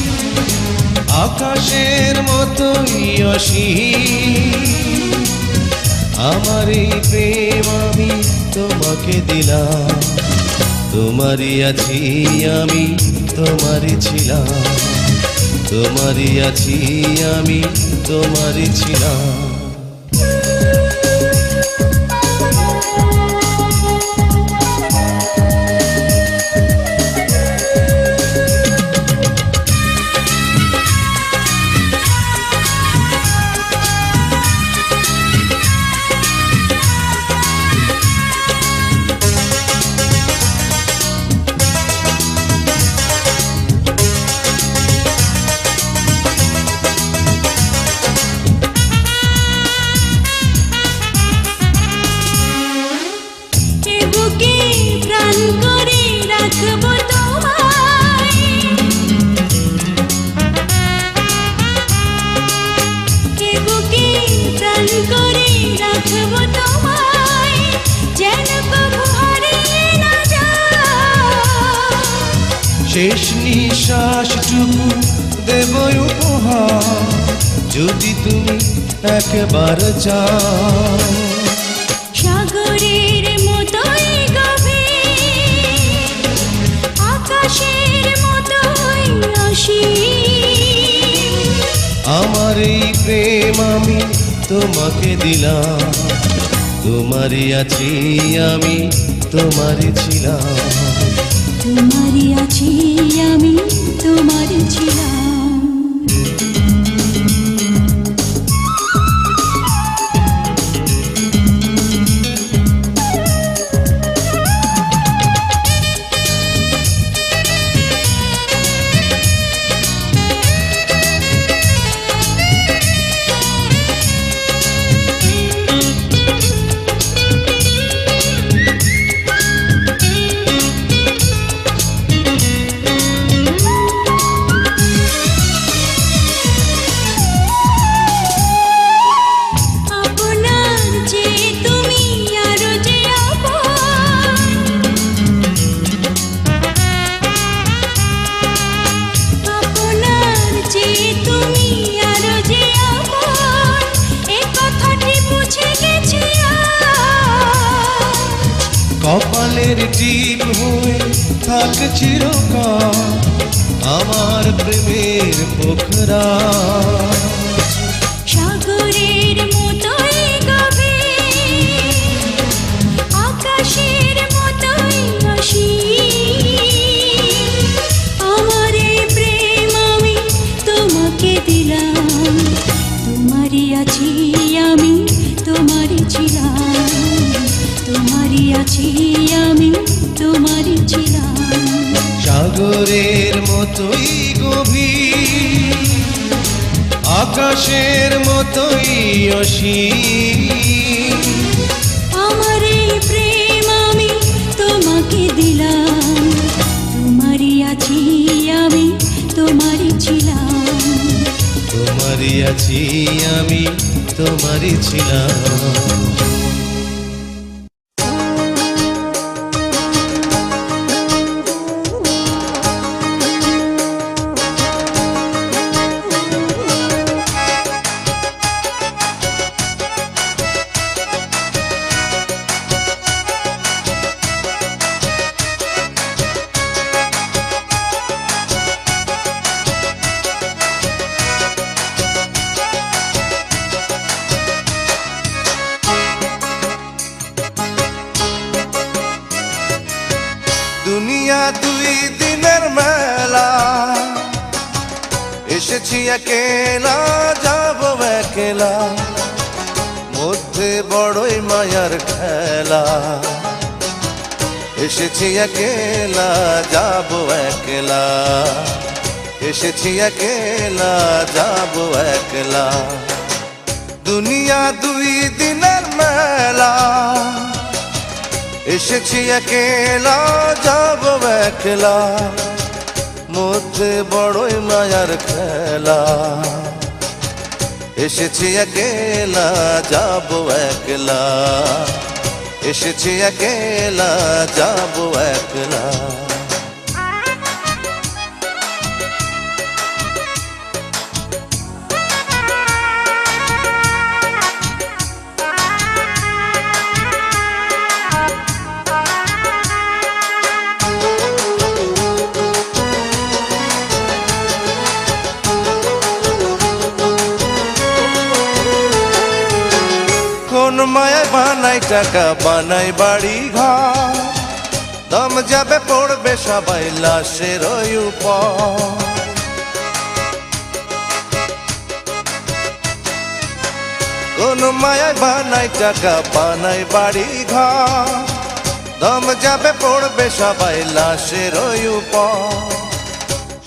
আকাশের মতোই অসীম, আমার এই প্রেম আমি তোমাকে দিলাম, তোমারই আছি আমি, তোমারই ছিলাম, তোমারই আছি আমি, তোমারই ছিলাম। এ বুকে প্রাণ করে রাখবো তোমায়, এ বুকে প্রাণ করে রাখবো তোমায়, যেন কভু হারিয়ে না যায়। শেষ নিঃশ্বাসটুকু দেব উপহার, যদি তুমি একবার চাও। সাগরের মতোই গভীর, আকাশের মতোই অসীম, আমার এই প্রেম আমি তোমাকে দিলাম, তোমারই আছি আমি, তোমারই ছিলাম। তোমারই আছি আমি, তোমারই ছিলাম। আপনার যে তুমি আরো যে আপন, আপনার যে তুমি আরো যে আপন, এ কথাটি বুঝে গেছি আজ। কপালের টিপ হয়ে থাক চিরকাল আমার প্রেমের পোখরা। সাগরের মতোই গভীর, আকাশের মতোই অসীম, আমার এই প্রেম আমি তোমাকে দিলাম, তোমারই আছি আমি, তোমারই ছিলাম, তোমারই আছি আমি, তোমারই ছিলাম। সাগরের মতোই গভীর, আকাশের মতোই অসীম, আমার এই প্রেম আমি তোমাকে দিলাম, তোমারই আছি আমি, তোমারই ছিলাম। তোমারই আছি আমি, তোমারই ছিলাম। দুনিয়া দুই দিনের মেলা, এসেছি একেলা যাব একলা, মধ্যে বড়ই মায়ার খেলা। এসেছি একেলা যাব একলা, এসেছি একেলা যাব একলা। দুনিয়া দুই দিনের মেলা, এসেছি একেলা যাব একলা, মধ্যে বড়ই মায়ার খেলা। এসেছি একেলা যাব একলা, এসেছি একেলা যাব একলা। মায়ায় বানাই টাকা বানাই বাড়ি ঘর, দম যাবে পড়বে সবাই লাশের ওই উপর। কোন মায়ায় বানাই টাকা বানাই বাড়ি ঘর, দম যাবে পড়বে সবাই লাশের ওই উপর।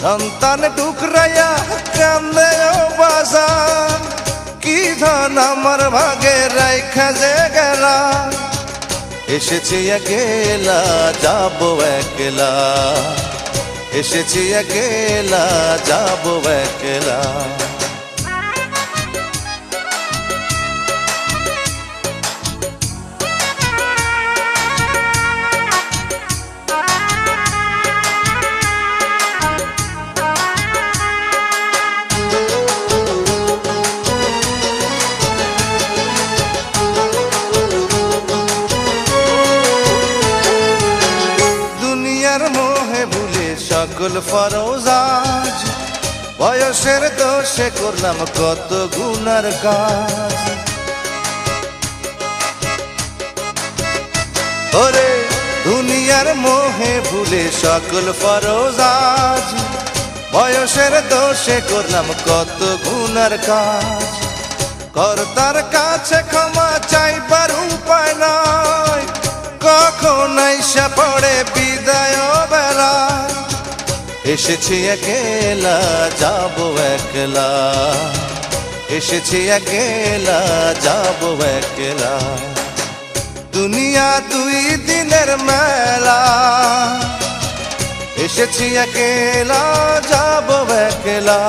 সন্তান টুকরাইয়া কান্দে ও বাজার, কি ধন আমার ভাগে রাইখা যে গেলা। এসেছি একলা যাবো একলা, এসেছি একলা যাবো একলা। সকল ফরজাজ বয়সের দোষে করলাম কত গুনার কাজ। ওরে দুনিয়ার মোহে ভুলে সকল ফরজাজ, বয়সের দোষে করলাম কত গুনার কাজ। কর্তার কাছে ক্ষমা চাইবার উপায় নাই, কখন আইসা পড়ে বিদায় বেলা। এসেছি একলা যাবো একলা, এসেছি একলা যাবো একলা। দুনিয়া দুই দিনের মেলা, এসেছি একলা যাবো একলা।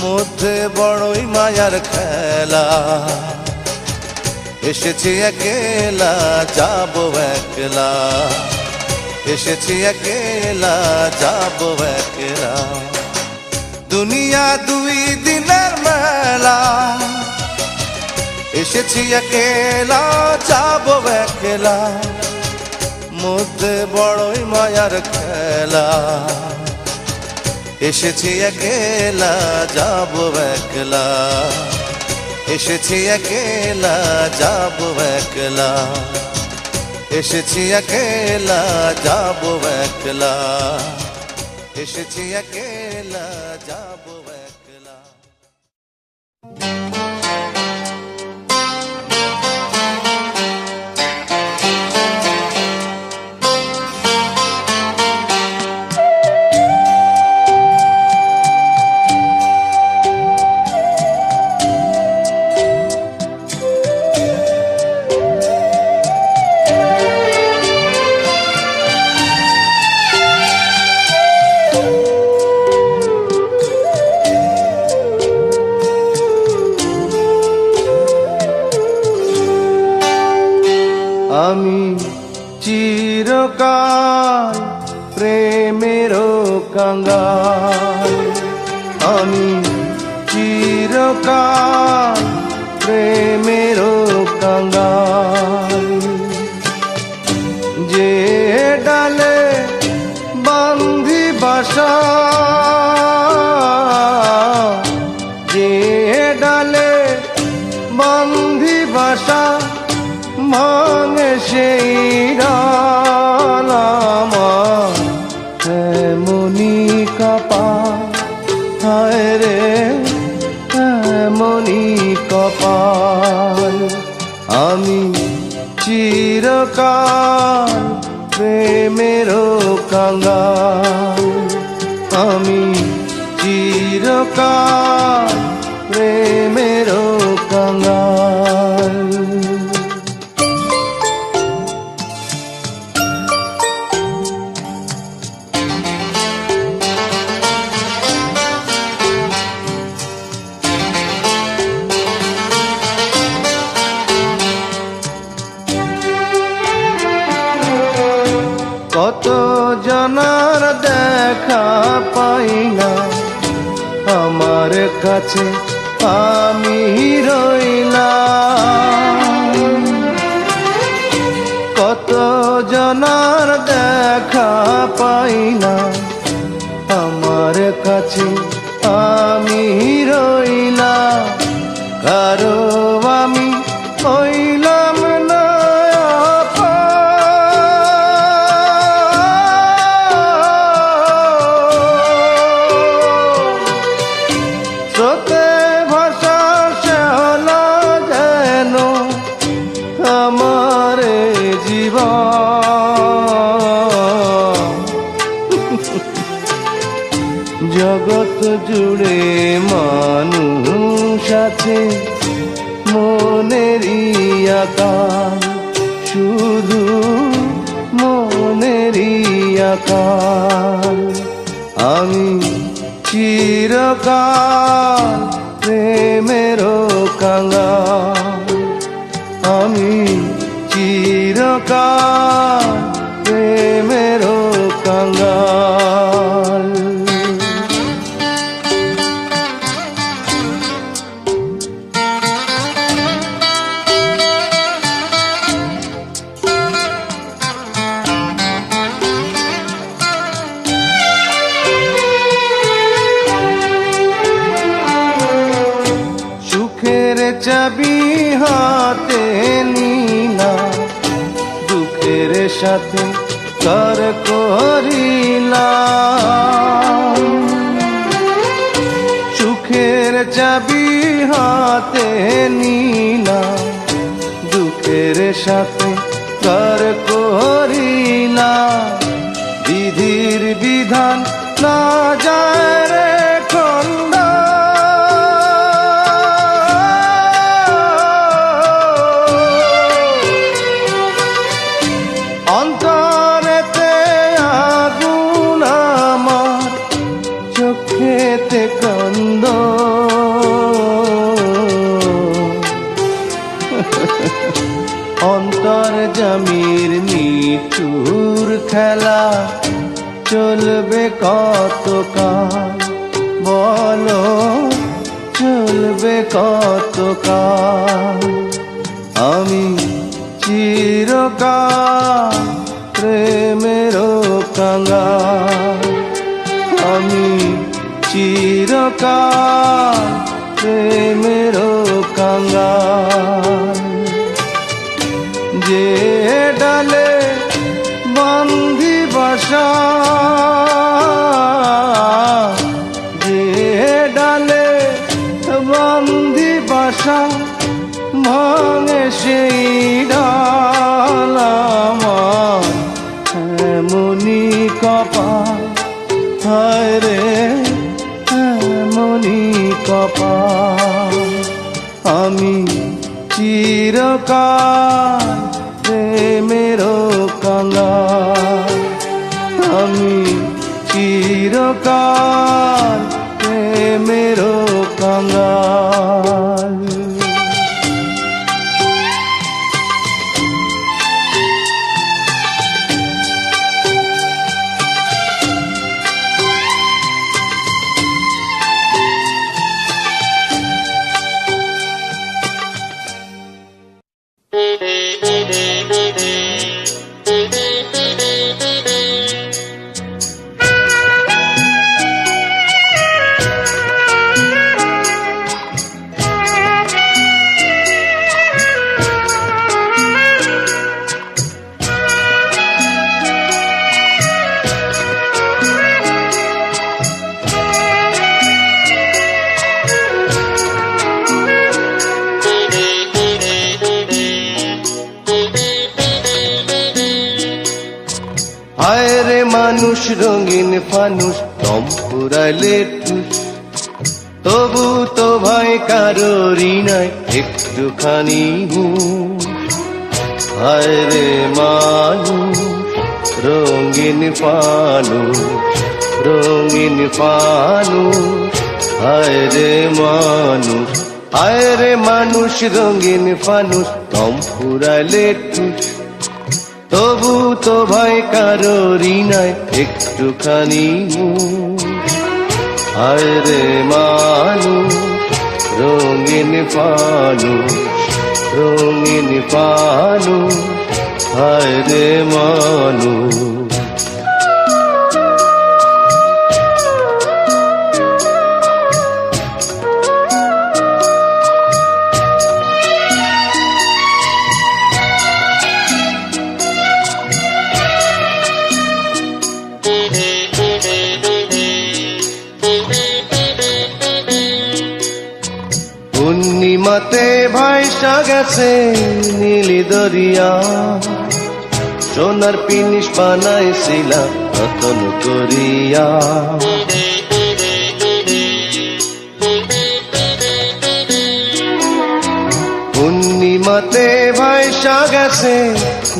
মধ্যে বড়ই মায়ার খেলা, এসেছি একলা যাবো একলা, এসেছি একলা যাবো একলা। দুনিয়া দুই দিনের মেলা, এসেছি একলা যাবো একলা। মধ্যে বড়ই মায়ার খেলা, এসেছি একলা যাবো একলা, এসেছি একলা যাবো একলা, এসেছি একলা যাবো একলা, এসেছি একলা যাবো একলা। আমি চিরকাল প্রেমেরও কাঙ্গাল, আমি চিরকাল প্রেমেরও কাঙ্গাল। যে ডালে বান্ধি বাসা, যে ডালে বান্ধি বাসা, ভাঙে সেই ডাল আমার এমনি কপাল। হায় রে এমনি কপাল, আমি চিরকাল প্রেমেরও কাঙ্গাল, আমি চিরকাল প্রেমেরও কাঙ্গাল। কত জনার দেখা পাই না, আমার কাছে আমি রইলাম। কত জনার দেখা পাই না, আমার কাছে আমি রইলাম। কারো আমি ওই জগৎ জুড়ে মানুষ আছে, মনেরই আকার, শুধু মনেরই আকার। আমি চিরকাল প্রেমেরও কাঙ্গাল, আমি চিরকাল প্রেমেরও কাঙ্গাল। সুখের চাবি হাতে নিলা, দুঃখের সাথে কার করিলাম। সুখের চাবি হাতে নিলা, দুঃখের সাথে কার করিলাম। বিধির বিধান না যায় রে খন্দা, অন্তরেতে আগুন আমার, চোখেতে কান্দ। অন্তর জামির নিঠুর খেলা চলবে কতকাল, বলো চলবে কতকাল। আমি চিরকাল প্রেমেরও কাঙ্গাল, আমি চিরকাল প্রেমেরও কাঙ্গাল। যে ডালে বান্ধি বাসা, যে ডালে বান্ধি বাসা, ভাঙে সেই ডাল আমার। এমনি কপাল, হায় রে এমনি কপাল। আমি চিরকাল প্রেমেরও কাঙ্গাল, আমি চিরকাল প্রেমেরও কাঙ্গাল। হায় রে মানুষ রঙিন ফানুষ, দম ফুরাইলে ঠুস, তবু তো ভাই কারোরই নাই একটুখানি হুঁশ। হায় রে মানুষ রঙিন ফানুষ, রঙিন ফানুষ। হায় রে মানুষ, হায় রে মানুষ রঙিন ফানুষ, দম ফুরাইলে ঠুস, তবু তো ভাই কারোরই নাই একটুখানি হুঁশ। হায় রে মানুষ রঙিন ফানুষ, রঙিন ফানুষ। হায় রে মানুষ। পূর্ণিমাতে ভাইসা গেছে নীলি দরিয়া, সোনার পিনিস বানাইছিলাম যতন করিয়া। পূর্ণিমাতে ভাইসা গেছে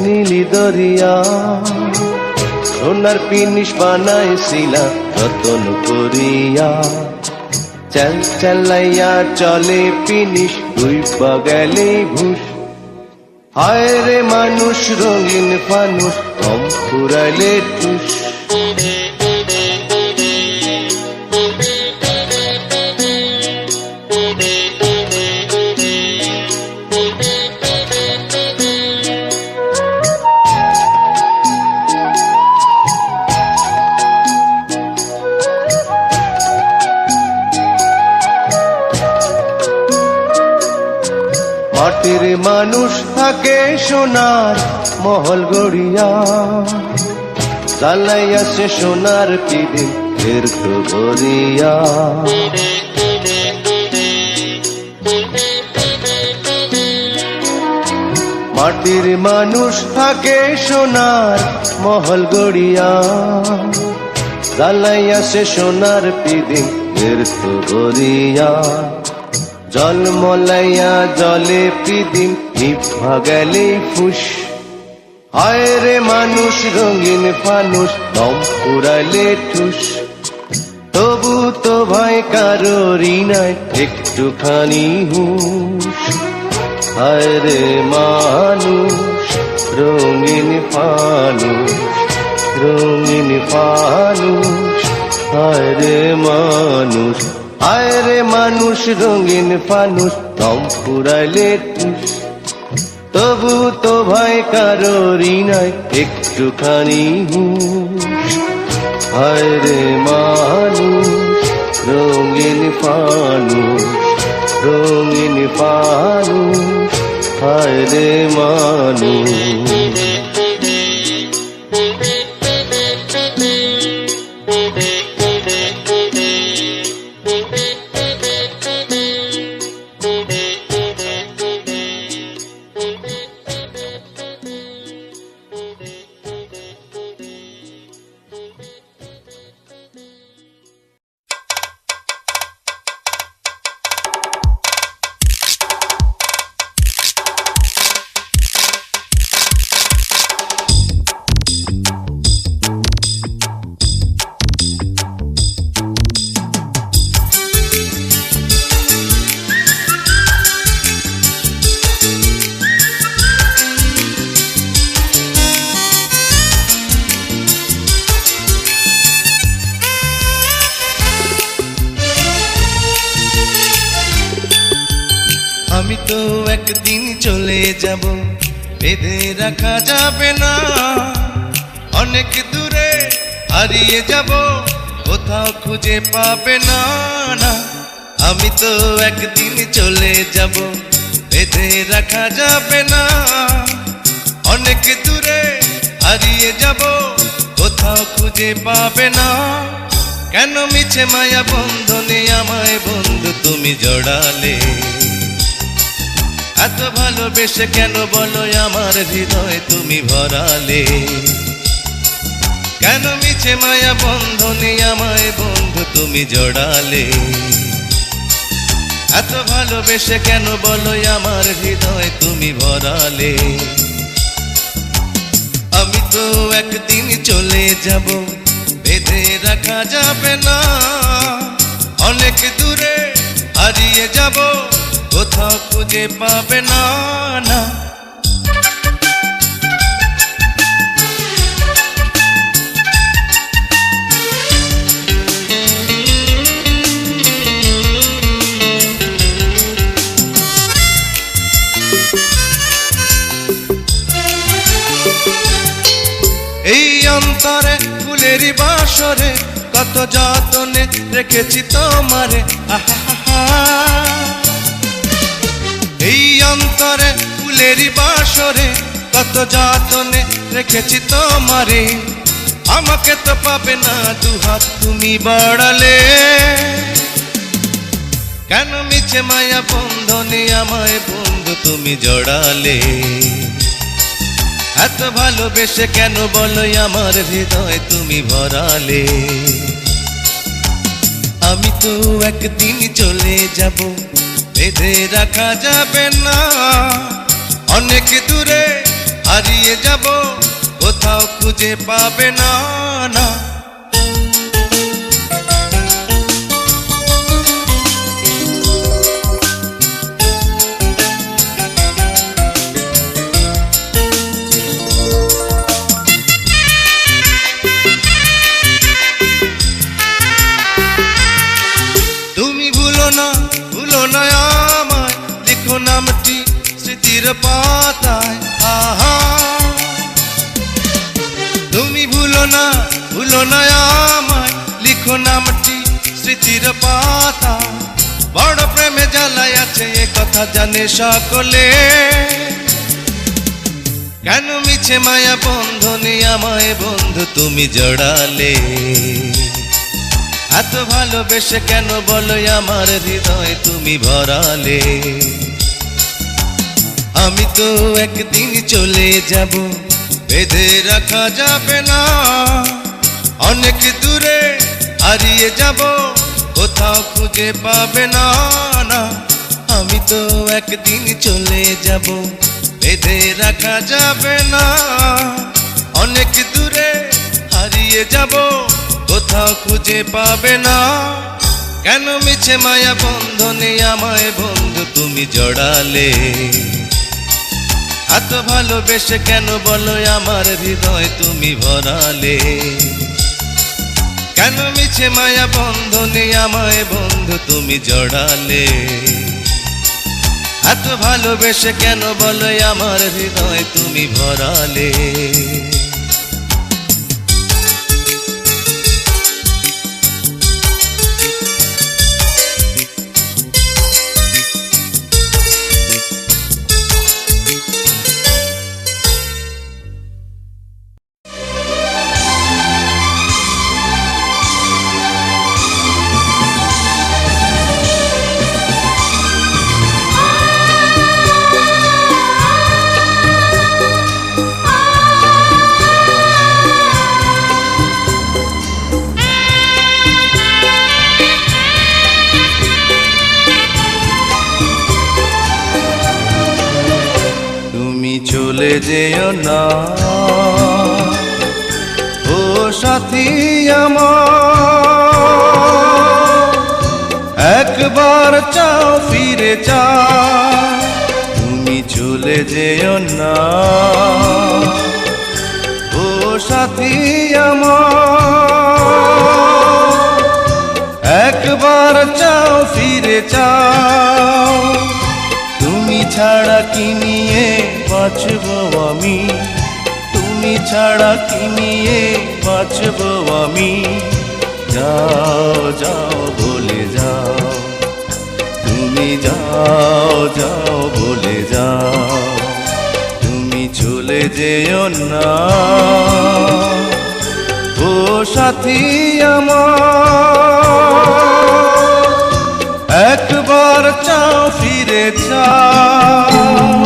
নীলি দরিয়া, সোনার পিনিস বানাইছিলা যতন করিয়া। চাল চালাইয়া চলে পিনিস ডুইবা গেলে ঘুষ। হায় রে মানুষ রঙিন ফানুষ কম ফুরাইলে টুস। মাটির মানুষ থাকে সোনার মহল গড়িয়া, চালাইয়া সে সোনার পিদিন ফের তো গড়িয়া। মাটির মানুষ থাকে সোনার মহল গড়িয়া, চালাইয়া সে সোনার পিদিন ফের তো গড়িয়া। জল মলাইয়া জলে পিদিম নিভা গেলে ফুস। হায় রে মানুষ রঙিন ফানুষ দম ফুরাইলে ঠুস। তবু তো ভাই কারোরই নাই একটুখানি হুঁশ। হায় রে মানুষ রঙিন ফানুষ, রঙিন ফানুষ। হায় রে মানুষ, হায় রে মানুষ রঙিন ফানুষ দম ফুরাইলে টুস। তবু তো ভাই কারোরই নাই একটুখানি হুঁশ। হায় রে মানুষ রঙিন ফানুষ, রঙিন ফানুষ। হায় রে মানুষ। আমি তো একদিন চলে যাব, বেঁধে রাখা যাবে না। অনেক দূরে হারিয়ে যাব, কোথাও খুঁজে পাবে না না। আমি তো একদিন চলে যাব, বেঁধে রাখা যাবে না। অনেক দূরে হারিয়ে যাব, কোথাও খুঁজে পাবে না। কেন মিছে মায়া বন্ধনে আমায় বন্ধু তুমি জড়ালে? এত ভালোবেসে কেন বলো আমার হৃদয় তুমি ভরালে? কেন মিছে মায়া বন্ধনে আমায় বন্ধু তুমি জড়ালে? এত ভালোবেসে কেন বলো আমার হৃদয় তুমি ভরালে? আমি তো একদিন চলে যাব, বেঁধে রাখা যাবে না। অনেক দূরে হারিয়ে যাব, কোথাও খুঁজে পাবে না না। এই অন্তরে ফুলেরই বাসরে কত যতনে রেখেছি তোমারে। আহা, এই অন্তরে ফুলেরই বাসরে কত যতনে রেখেছি তোমারে। আমাকে তো পাবে না দুহাত তুমি বাড়ালে। কেন মিছে মায়া বন্ধনে আমায় বন্ধু তুমি জড়ালে? এত ভালোবেসে কেন বলো আমার হৃদয় তুমি ভরালে আমি তো একদিন চলে যাব বেঁধে রাখা যাবে না অনেক দূরে হারিয়ে যাব কোথাও খুঁজে পাবে না না ভুলো না আমায় লিখো নামটি স্মৃতির পাতায় আহা তুমি ভুলো না আমায় লিখো নামটি স্মৃতির পাতায় বড় প্রেমে জ্বালায় আছে এ কথা জানে সকলে কেন মিছে মায়া বন্ধনে আমায় বন্ধু তুমি জড়ালে এত ভালোবেসে কেন বলো আমার হৃদয় তুমি ভরালে আমি তো একদিন চলে যাব বেঁধে রাখা যাবে না অনেক দূরে হারিয়ে যাব কোথাও খুঁজে পাবে না না আমি তো একদিন চলে যাব বেঁধে রাখা যাবে না অনেক দূরে হারিয়ে যাব কোথাও খুঁজে পাবে না কেন মিছে মায়া বন্ধনে আমায় বন্ধু তুমি জড়ালে এত ভালোবেসে কেন বলো আমার হৃদয় তুমি ভরালে কেন মিছে মায়া বন্ধনে আমায় বন্ধু তুমি জড়ালে এত ভালোবেসে কেন বলো আমার হৃদয় তুমি ভরালে চলে যেও না ও সাথী আমার একবার চাও ফিরে চাও তুমি চলে যেও না ও সাথী আমার একবার চাও ফিরে চাও তুমি ছাড়া কি নিয়ে বাঁচবো আমি তুমি ছাড়া কি নিয়ে বাঁচবো আমি যাও যাও বলে যাও তুমি যাও যাও বলে যাও তুমি চলে যেও না ও সাথী আমার একবার চাও ফিরে চাও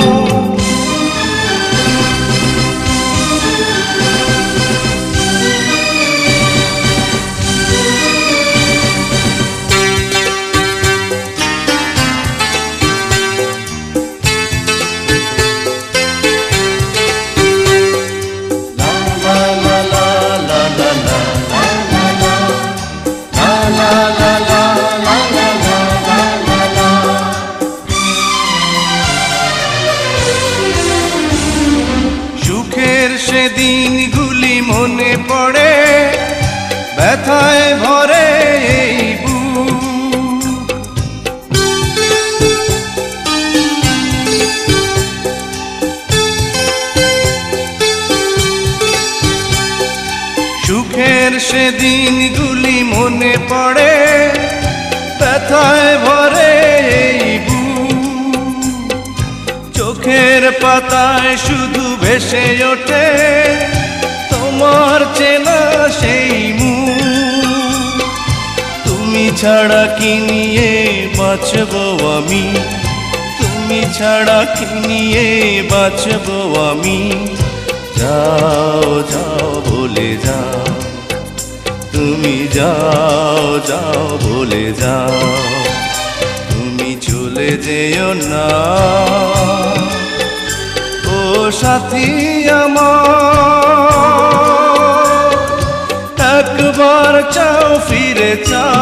দিনগুলি মনে পড়ে ব্যথায় ভরে এই বুক সুখের সে দিনগুলি মনে পড়ে ব্যথায় ভরে এই বুক চোখের পাতায় শুধু ভেসে ওঠে তোমার চেনা সেই মুখ তুমি ছাড়া কি নিয়ে বাঁচবো আমি তুমি ছাড়া কি নিয়ে বাঁচবো আমি যাও যাও বলে যাও, তুমি যাও যাও বলে যাও, তুমি চলে যেও না ও সাথী আমার, একবার চাও ফিরে চাও।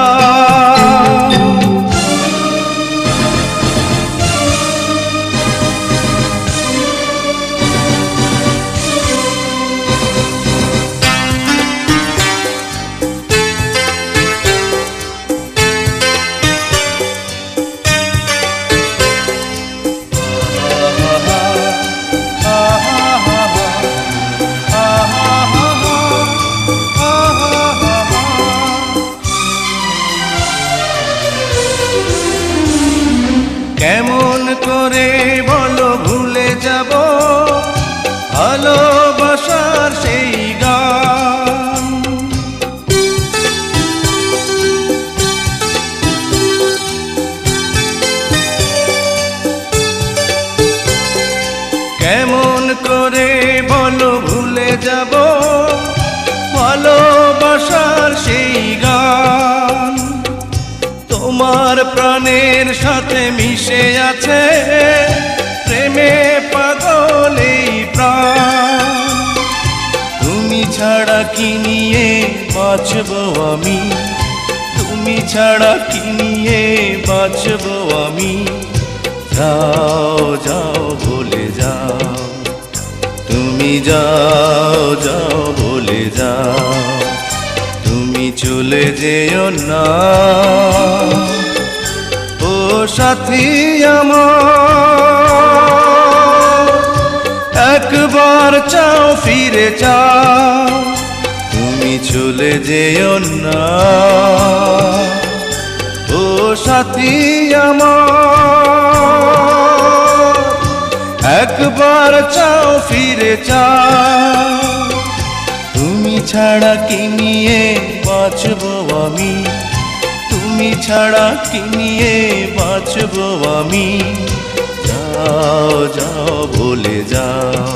কেমন করে বলো ভুলে যাব ভালোবাসার সেই গান, কেমন করে বলো ভুলে যাব ভালোবাসার সেই গান, তোমার প্রাণের সাথে মিশে আছে প্রেমে পাগল এই প্রাণ, তুমি ছাড়া কি নিয়ে বাঁচব আমি, তুমি ছাড়া কি নিয়ে বাঁচব আমি, যাও যাও বলে যাও, তুমি যাও যাও বলে যাও, তুমি চলে যেও না ও সাথী আমার, একবার চাও ফিরে চাও, তুমি চলে যেও না ও সাথী আমার, একবার চাও ফিরে চাও, তুমি ছাড়া কি নিয়ে বাঁচব আমি, তুমি ছাড়া কি নিয়ে বাঁচব আমি, যাও যাও বলে যাও,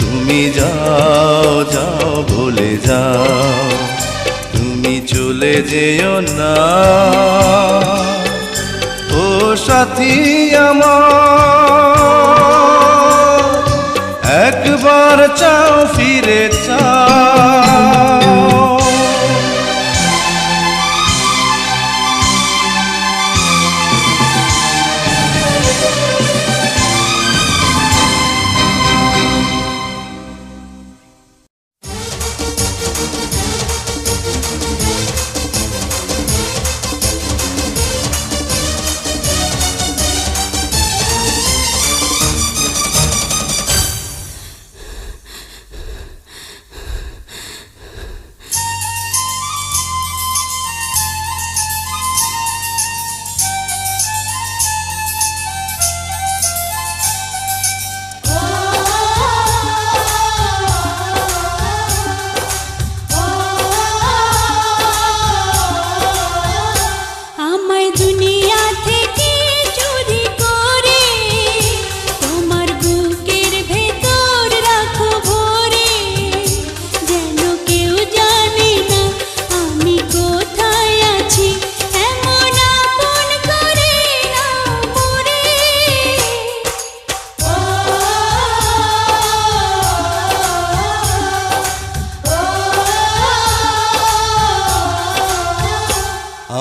তুমি যাও যাও বলে যাও, তুমি চলে যেও না ও সাথী আমার, একবার চাও ফিরে চাও।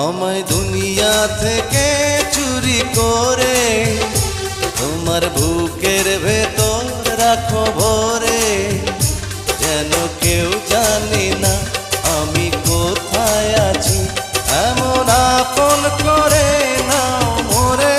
আমায় দুনিয়া থেকে চুরি করে তোমার বুকের ভেতর রাখো ভরে, যেন কেউ জানে না আমি কোথায় আছি, এমন আপন করে নাও মোরে।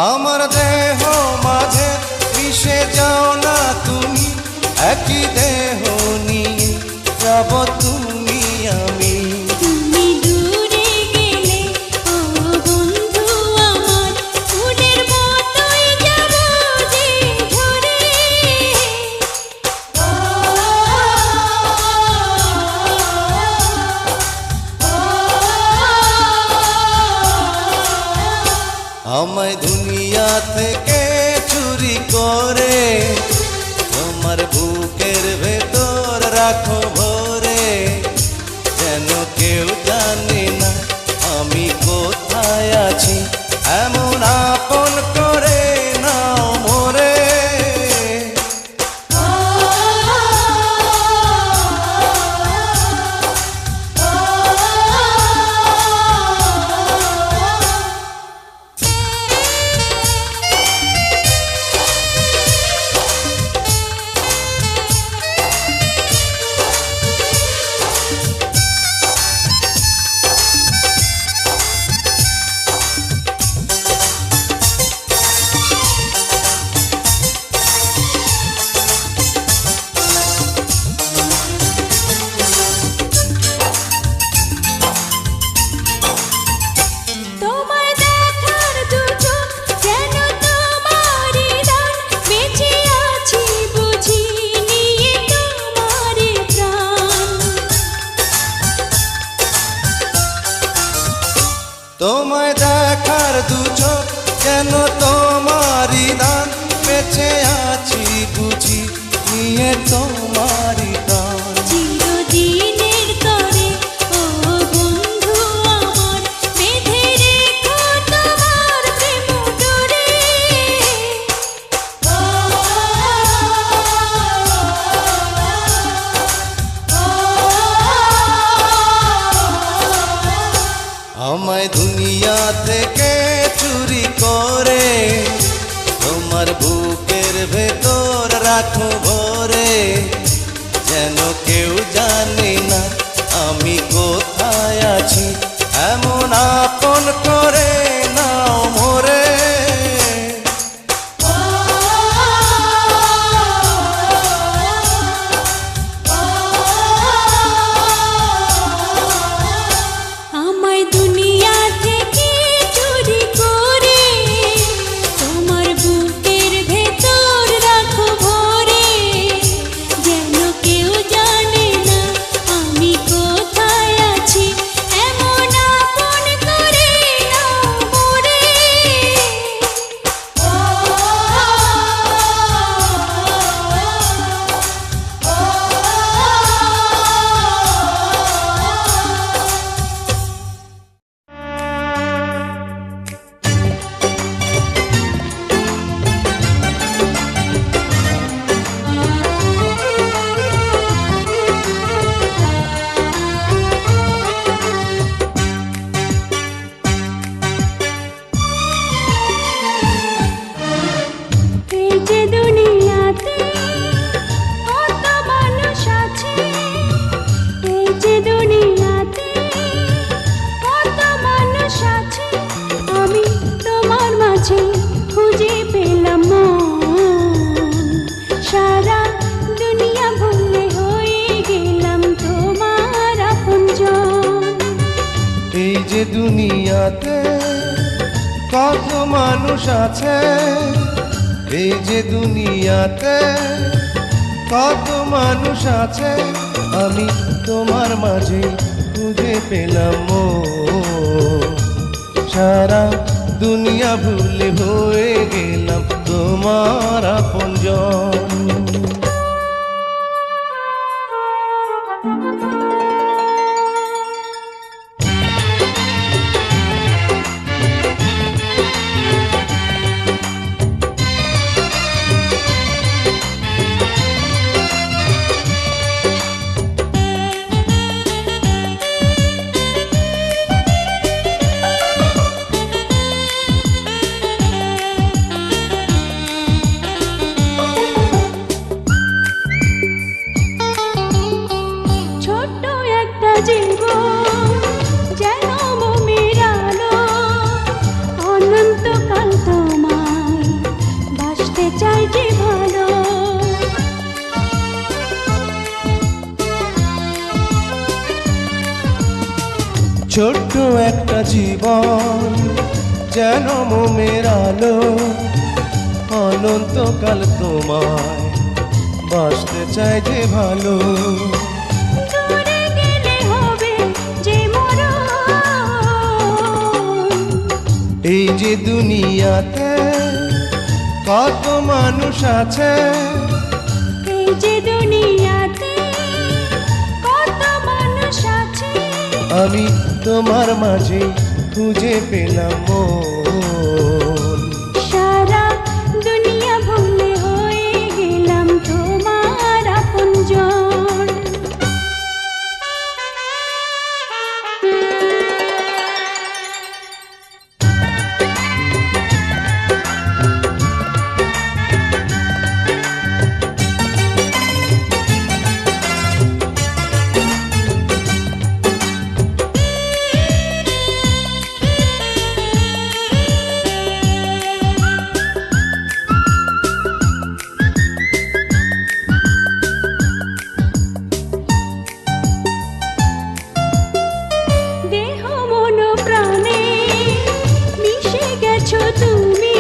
আমার দেহ মাঝে মিশে যাও না তুমি, একই দেহ নিয়ে যাব তুমি আমি। তুমি দূরে গেলে ও বন্ধু আমার, ফুলের মতোই যাব যে ঝরে। আমায় দুনিয়া থেকে চুরি করে তোমার বুকের ভেতর রাখো ভরে, যেন কেউ জানে না আমি কোথায় আছি, এমন আপন করে নাও মোরে। তোমায় দেখার দু চোখ যেন তোমারই দান, বেঁচে আছি বুঝি নিয়ে তোমারই প্রাণ। তোমায় দেখার দু চোখ যেন তোমারই দান, বেঁচে আছি বুঝি নিয়ে তোমারই দান। চিরদিনের তরে ও বন্ধু আমার, বেঁধে রেখো তোমার প্রেম ডোরে। আমায় দুনিয়া থেকে চুরি করে তোমার বুকের ভেতর রাখো ভরে, যেন কেউ জানে না আমি কোথায় আছি, এমন আপন করে নাও মোরে। আমায় দুনিয়া থেকে চুরি করে তোমার বুকের ভেতর রাখো ভরে, যেন কেউ জানে না আমি কোথায় আছি, এমন আপন করে নাও মোরে। এই যে দুনিয়াতে কত মানুষ আছে, এই যে দুনিয়াতে কত মানুষ আছে, আমি তোমার মাঝে খুঁজে পেলাম মন। সারা দুনিয়া ভুলে হয়ে গেলাম তোমার আপনজন। এই যে দুনিয়াতে কত মানুষ আছে, এই যে দুনিয়াতে কত মানুষ আছে, আমি তোমার মাঝে খুঁজে পেলাম মন। সারা দুনিয়া ভুলে হয়ে গেলাম তোমার আপনজন। ছোট্ট একটা জীবন যেন মোমের আলো, অনন্তকাল তোমায় বাসতে চাই যে ভালো। দূরে গেলে হবে যে মরণ, এই যে দুনিয়াতে কত মানুষ আছে, এই যে দুনিয়াতে কত মানুষ আছে, আমি তোমার মাঝে খুঁজে পেলাম মন। সারা দুনিয়া ভুলে হয়ে গেলাম তোমার আপনজন। দেহ মন প্রাণে মিশে গেছো তুমি,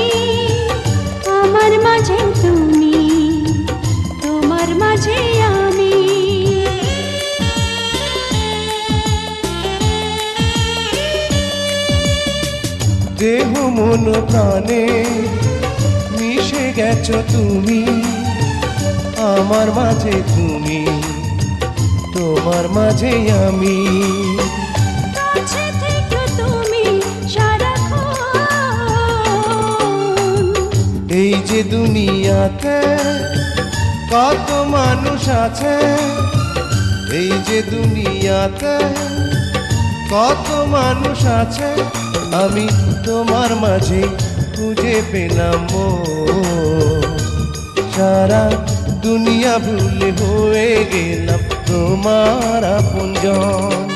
আমার মাঝে তুমি, তোমার মাঝে আমি। দেহ মন প্রাণে মিশে গেছো তুমি, আমার মাঝে তুমি, তোমার মাঝে আমি। কাছে থেকো তুমি সারাক্ষণ, এই যে দুনিয়াতে কত মানুষ আছে, এই যে দুনিয়াতে কত মানুষ আছে, আমি তোমার মাঝে খুঁজে পেলাম মন। সারা দুনিয়া ভুলে হয়ে গেলাম তোমার আপনজন।